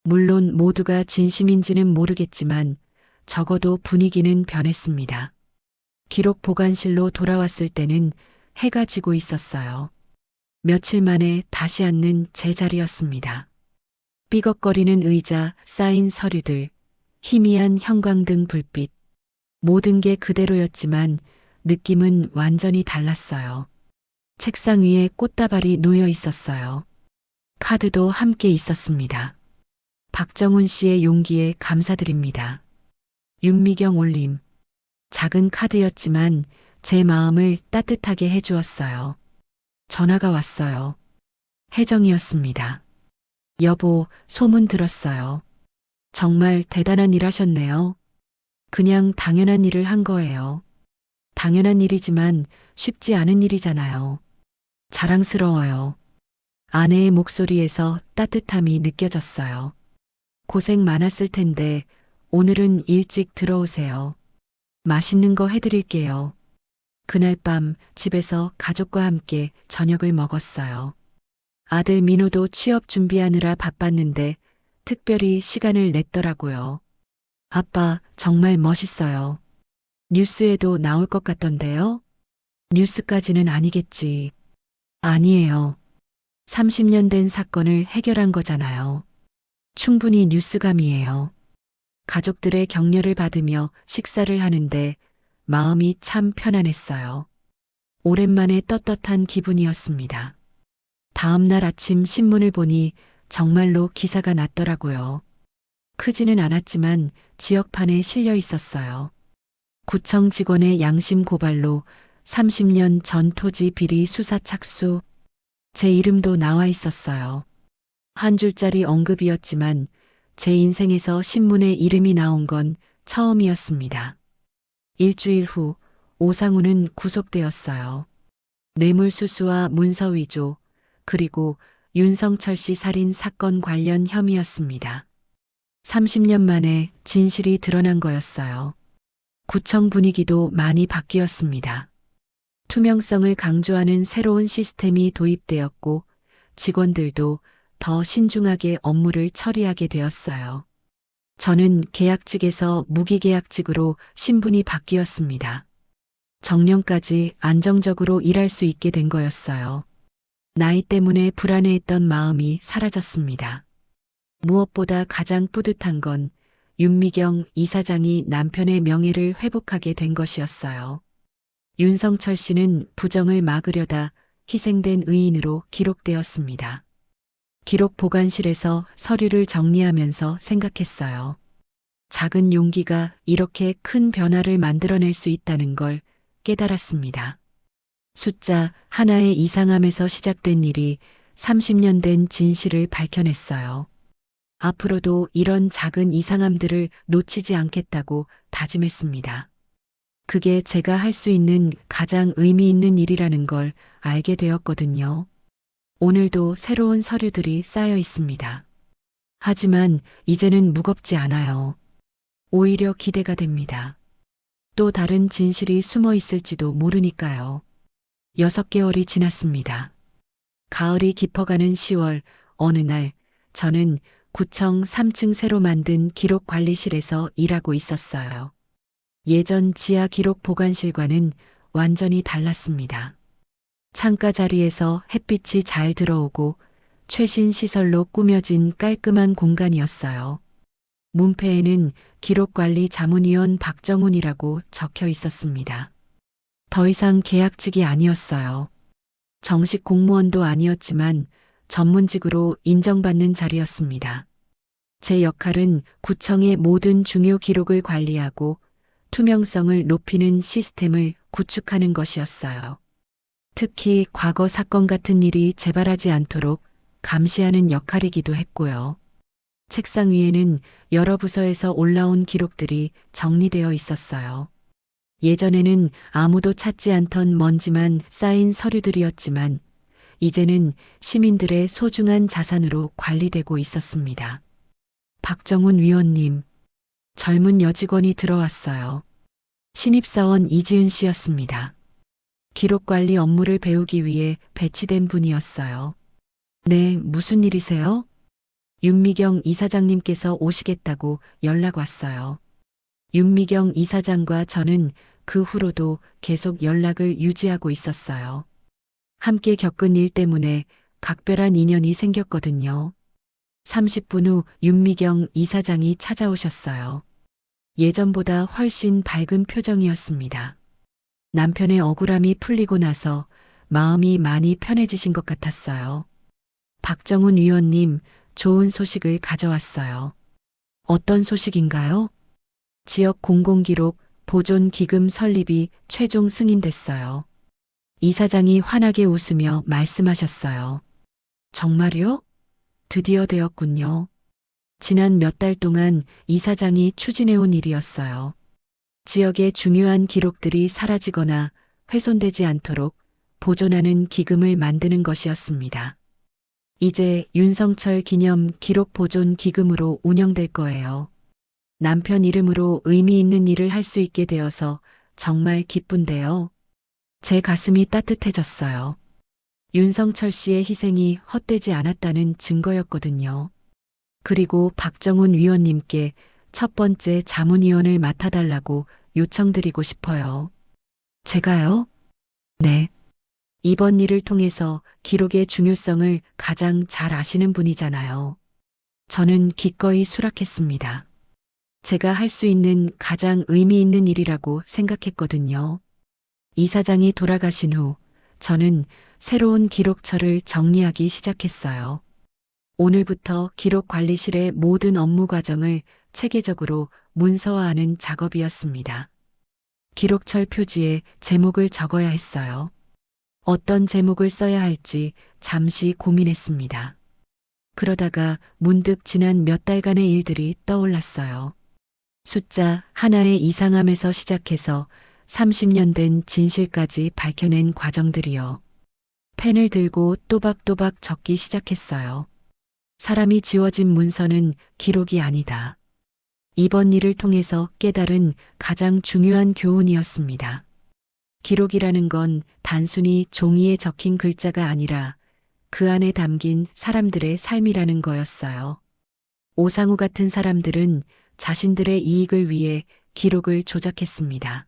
물론 모두가 진심인지는 모르겠지만 적어도 분위기는 변했습니다. 기록 보관실로 돌아왔을 때는 해가 지고 있었어요. 며칠 만에 다시 앉는 제 자리였습니다. 삐걱거리는 의자, 쌓인 서류들, 희미한 형광등 불빛. 모든 게 그대로였지만 느낌은 완전히 달랐어요. 책상 위에 꽃다발이 놓여 있었어요. 카드도 함께 있었습니다. 박정훈 씨의 용기에 감사드립니다. 윤미경 올림. 작은 카드였지만 제 마음을 따뜻하게 해주었어요. 전화가 왔어요. 혜정이었습니다. 여보, 소문 들었어요. 정말 대단한 일 하셨네요. 그냥 당연한 일을 한 거예요. 당연한 일이지만 쉽지 않은 일이잖아요. 자랑스러워요. 아내의 목소리에서 따뜻함이 느껴졌어요. 고생 많았을 텐데 오늘은 일찍 들어오세요. 맛있는 거 해드릴게요. 그날 밤 집에서 가족과 함께 저녁을 먹었어요. 아들 민호도 취업 준비하느라 바빴는데 특별히 시간을 냈더라고요. 아빠, 정말 멋있어요. 뉴스에도 나올 것 같던데요? 뉴스까지는 아니겠지. 아니에요. 30년 된 사건을 해결한 거잖아요. 충분히 뉴스감이에요. 가족들의 격려를 받으며 식사를 하는데 마음이 참 편안했어요. 오랜만에 떳떳한 기분이었습니다. 다음 날 아침 신문을 보니 정말로 기사가 났더라고요. 크지는 않았지만 지역판에 실려 있었어요. 구청 직원의 양심 고발로 30년 전 토지 비리 수사 착수. 제 이름도 나와 있었어요. 한 줄짜리 언급이었지만 제 인생에서 신문에 이름이 나온 건 처음이었습니다. 일주일 후 오상우는 구속되었어요. 뇌물수수와 문서 위조, 그리고 윤성철 씨 살인 사건 관련 혐의였습니다. 30년 만에 진실이 드러난 거였어요. 구청 분위기도 많이 바뀌었습니다. 투명성을 강조하는 새로운 시스템이 도입되었고 직원들도 더 신중하게 업무를 처리하게 되었어요. 저는 계약직에서 무기계약직으로 신분이 바뀌었습니다. 정년까지 안정적으로 일할 수 있게 된 거였어요. 나이 때문에 불안해했던 마음이 사라졌습니다. 무엇보다 가장 뿌듯한 건 윤미경 이사장이 남편의 명예를 회복하게 된 것이었어요. 윤성철 씨는 부정을 막으려다 희생된 의인으로 기록되었습니다. 기록 보관실에서 서류를 정리하면서 생각했어요. 작은 용기가 이렇게 큰 변화를 만들어낼 수 있다는 걸 깨달았습니다. 숫자 하나의 이상함에서 시작된 일이 30년 된 진실을 밝혀냈어요. 앞으로도 이런 작은 이상함들을 놓치지 않겠다고 다짐했습니다. 그게 제가 할 수 있는 가장 의미 있는 일이라는 걸 알게 되었거든요. 오늘도 새로운 서류들이 쌓여 있습니다. 하지만 이제는 무겁지 않아요. 오히려 기대가 됩니다. 또 다른 진실이 숨어 있을지도 모르니까요. 6개월이 지났습니다. 가을이 깊어가는 10월, 어느 날, 저는 구청 3층 새로 만든 기록관리실에서 일하고 있었어요. 예전 지하 기록 보관실과는 완전히 달랐습니다. 창가 자리에서 햇빛이 잘 들어오고 최신 시설로 꾸며진 깔끔한 공간이었어요. 문패에는 기록관리 자문위원 박정훈이라고 적혀 있었습니다. 더 이상 계약직이 아니었어요. 정식 공무원도 아니었지만 전문직으로 인정받는 자리였습니다. 제 역할은 구청의 모든 중요 기록을 관리하고 투명성을 높이는 시스템을 구축하는 것이었어요. 특히 과거 사건 같은 일이 재발하지 않도록 감시하는 역할이기도 했고요. 책상 위에는 여러 부서에서 올라온 기록들이 정리되어 있었어요. 예전에는 아무도 찾지 않던 먼지만 쌓인 서류들이었지만 이제는 시민들의 소중한 자산으로 관리되고 있었습니다. 박정훈 위원님, 젊은 여직원이 들어왔어요. 신입사원 이지은 씨였습니다. 기록관리 업무를 배우기 위해 배치된 분이었어요. 네, 무슨 일이세요? 윤미경 이사장님께서 오시겠다고 연락 왔어요. 윤미경 이사장과 저는 그 후로도 계속 연락을 유지하고 있었어요. 함께 겪은 일 때문에 각별한 인연이 생겼거든요. 30분 후 윤미경 이사장이 찾아오셨어요. 예전보다 훨씬 밝은 표정이었습니다. 남편의 억울함이 풀리고 나서 마음이 많이 편해지신 것 같았어요. 박정훈 위원님, 좋은 소식을 가져왔어요. 어떤 소식인가요? 지역 공공기록 보존 기금 설립이 최종 승인됐어요. 이사장이 환하게 웃으며 말씀하셨어요. 정말요? 드디어 되었군요. 지난 몇 달 동안 이사장이 추진해온 일이었어요. 지역의 중요한 기록들이 사라지거나 훼손되지 않도록 보존하는 기금을 만드는 것이었습니다. 이제 윤성철 기념 기록 보존 기금으로 운영될 거예요. 남편 이름으로 의미 있는 일을 할 수 있게 되어서 정말 기쁜데요. 제 가슴이 따뜻해졌어요. 윤성철 씨의 희생이 헛되지 않았다는 증거였거든요. 그리고 박정훈 위원님께 첫 번째 자문위원을 맡아달라고 요청드리고 싶어요. 제가요? 네. 이번 일을 통해서 기록의 중요성을 가장 잘 아시는 분이잖아요. 저는 기꺼이 수락했습니다. 제가 할 수 있는 가장 의미 있는 일이라고 생각했거든요. 이사장이 돌아가신 후 저는 새로운 기록처를 정리하기 시작했어요. 오늘부터 기록관리실의 모든 업무 과정을 체계적으로 문서화하는 작업이었습니다. 기록철 표지에 제목을 적어야 했어요. 어떤 제목을 써야 할지 잠시 고민했습니다. 그러다가 문득 지난 몇 달간의 일들이 떠올랐어요. 숫자 하나의 이상함에서 시작해서 30년 된 진실까지 밝혀낸 과정들이요. 펜을 들고 또박또박 적기 시작했어요. 사람이 지워진 문서는 기록이 아니다. 이번 일을 통해서 깨달은 가장 중요한 교훈이었습니다. 기록이라는 건 단순히 종이에 적힌 글자가 아니라 그 안에 담긴 사람들의 삶이라는 거였어요. 오상우 같은 사람들은 자신들의 이익을 위해 기록을 조작했습니다.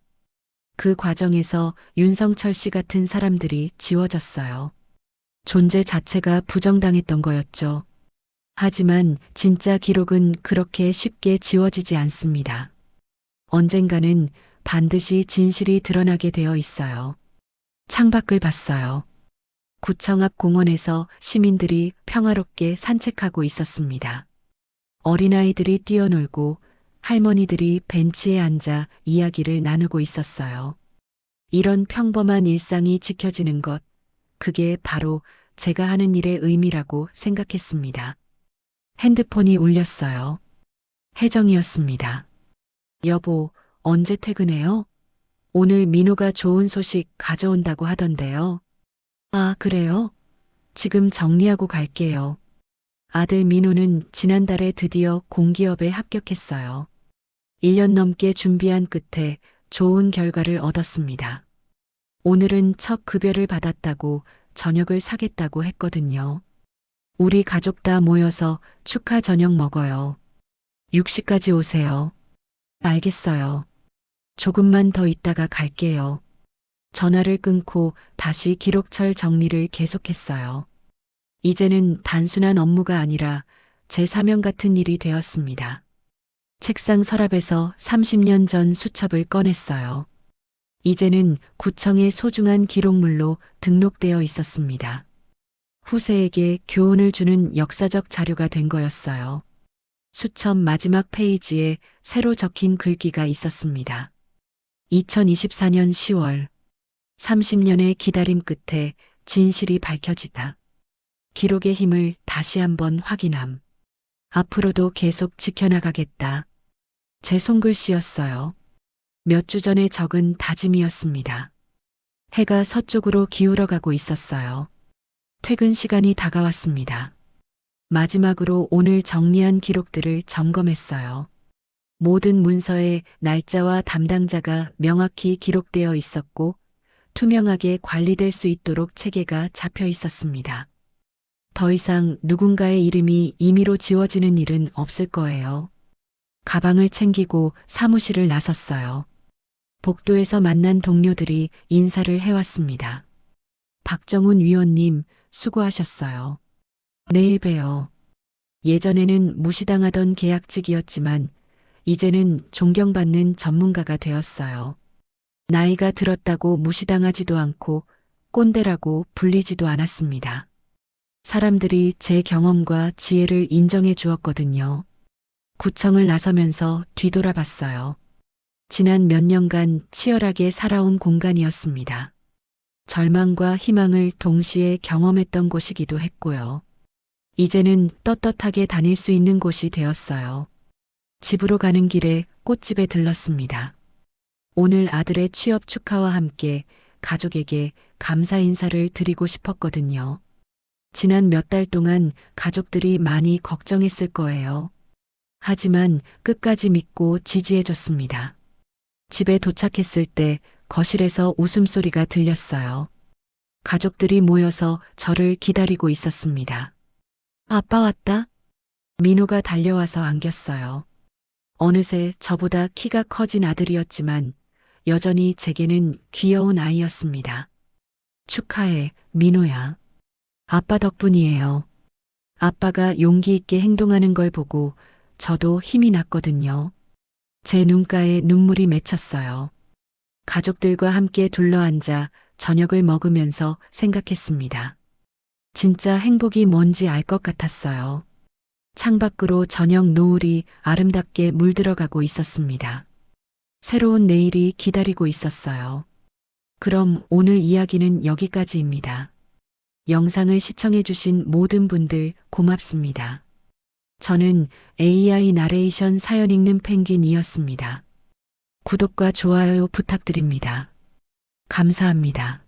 그 과정에서 윤성철 씨 같은 사람들이 지워졌어요. 존재 자체가 부정당했던 거였죠. 하지만 진짜 기록은 그렇게 쉽게 지워지지 않습니다. 언젠가는 반드시 진실이 드러나게 되어 있어요. 창밖을 봤어요. 구청 앞 공원에서 시민들이 평화롭게 산책하고 있었습니다. 어린아이들이 뛰어놀고 할머니들이 벤치에 앉아 이야기를 나누고 있었어요. 이런 평범한 일상이 지켜지는 것, 그게 바로 제가 하는 일의 의미라고 생각했습니다. 핸드폰이 울렸어요. 혜정이었습니다. 여보, 언제 퇴근해요? 오늘 민호가 좋은 소식 가져온다고 하던데요. 아, 그래요? 지금 정리하고 갈게요. 아들 민호는 지난달에 드디어 공기업에 합격했어요. 1년 넘게 준비한 끝에 좋은 결과를 얻었습니다. 오늘은 첫 급여를 받았다고 저녁을 사겠다고 했거든요. 우리 가족 다 모여서 축하 저녁 먹어요. 6시까지 오세요. 알겠어요. 조금만 더 있다가 갈게요. 전화를 끊고 다시 기록철 정리를 계속했어요. 이제는 단순한 업무가 아니라 제 사명 같은 일이 되었습니다. 책상 서랍에서 30년 전 수첩을 꺼냈어요. 이제는 구청의 소중한 기록물로 등록되어 있었습니다. 후세에게 교훈을 주는 역사적 자료가 된 거였어요. 수첩 마지막 페이지에 새로 적힌 글귀가 있었습니다. 2024년 10월 30년의 기다림 끝에 진실이 밝혀지다. 기록의 힘을 다시 한번 확인함. 앞으로도 계속 지켜나가겠다. 제 손글씨였어요. 몇 주 전에 적은 다짐이었습니다. 해가 서쪽으로 기울어가고 있었어요. 퇴근 시간이 다가왔습니다. 마지막으로 오늘 정리한 기록들을 점검했어요. 모든 문서에 날짜와 담당자가 명확히 기록되어 있었고 투명하게 관리될 수 있도록 체계가 잡혀 있었습니다. 더 이상 누군가의 이름이 임의로 지워지는 일은 없을 거예요. 가방을 챙기고 사무실을 나섰어요. 복도에서 만난 동료들이 인사를 해왔습니다. 박정훈 위원님, 수고하셨어요. 내일 봬요. 예전에는 무시당하던 계약직이었지만 이제는 존경받는 전문가가 되었어요. 나이가 들었다고 무시당하지도 않고 꼰대라고 불리지도 않았습니다. 사람들이 제 경험과 지혜를 인정해 주었거든요. 구청을 나서면서 뒤돌아봤어요. 지난 몇 년간 치열하게 살아온 공간이었습니다. 절망과 희망을 동시에 경험했던 곳이기도 했고요. 이제는 떳떳하게 다닐 수 있는 곳이 되었어요. 집으로 가는 길에 꽃집에 들렀습니다. 오늘 아들의 취업 축하와 함께 가족에게 감사 인사를 드리고 싶었거든요. 지난 몇 달 동안 가족들이 많이 걱정했을 거예요. 하지만 끝까지 믿고 지지해줬습니다. 집에 도착했을 때 거실에서 웃음소리가 들렸어요. 가족들이 모여서 저를 기다리고 있었습니다. 아빠 왔다? 민호가 달려와서 안겼어요. 어느새 저보다 키가 커진 아들이었지만 여전히 제게는 귀여운 아이였습니다. 축하해, 민호야. 아빠 덕분이에요. 아빠가 용기 있게 행동하는 걸 보고 저도 힘이 났거든요. 제 눈가에 눈물이 맺혔어요. 가족들과 함께 둘러앉아 저녁을 먹으면서 생각했습니다. 진짜 행복이 뭔지 알 것 같았어요. 창밖으로 저녁 노을이 아름답게 물들어가고 있었습니다. 새로운 내일이 기다리고 있었어요. 그럼 오늘 이야기는 여기까지입니다. 영상을 시청해주신 모든 분들 고맙습니다. 저는 AI 나레이션 사연 읽는 펭귄이었습니다. 구독과 좋아요 부탁드립니다. 감사합니다.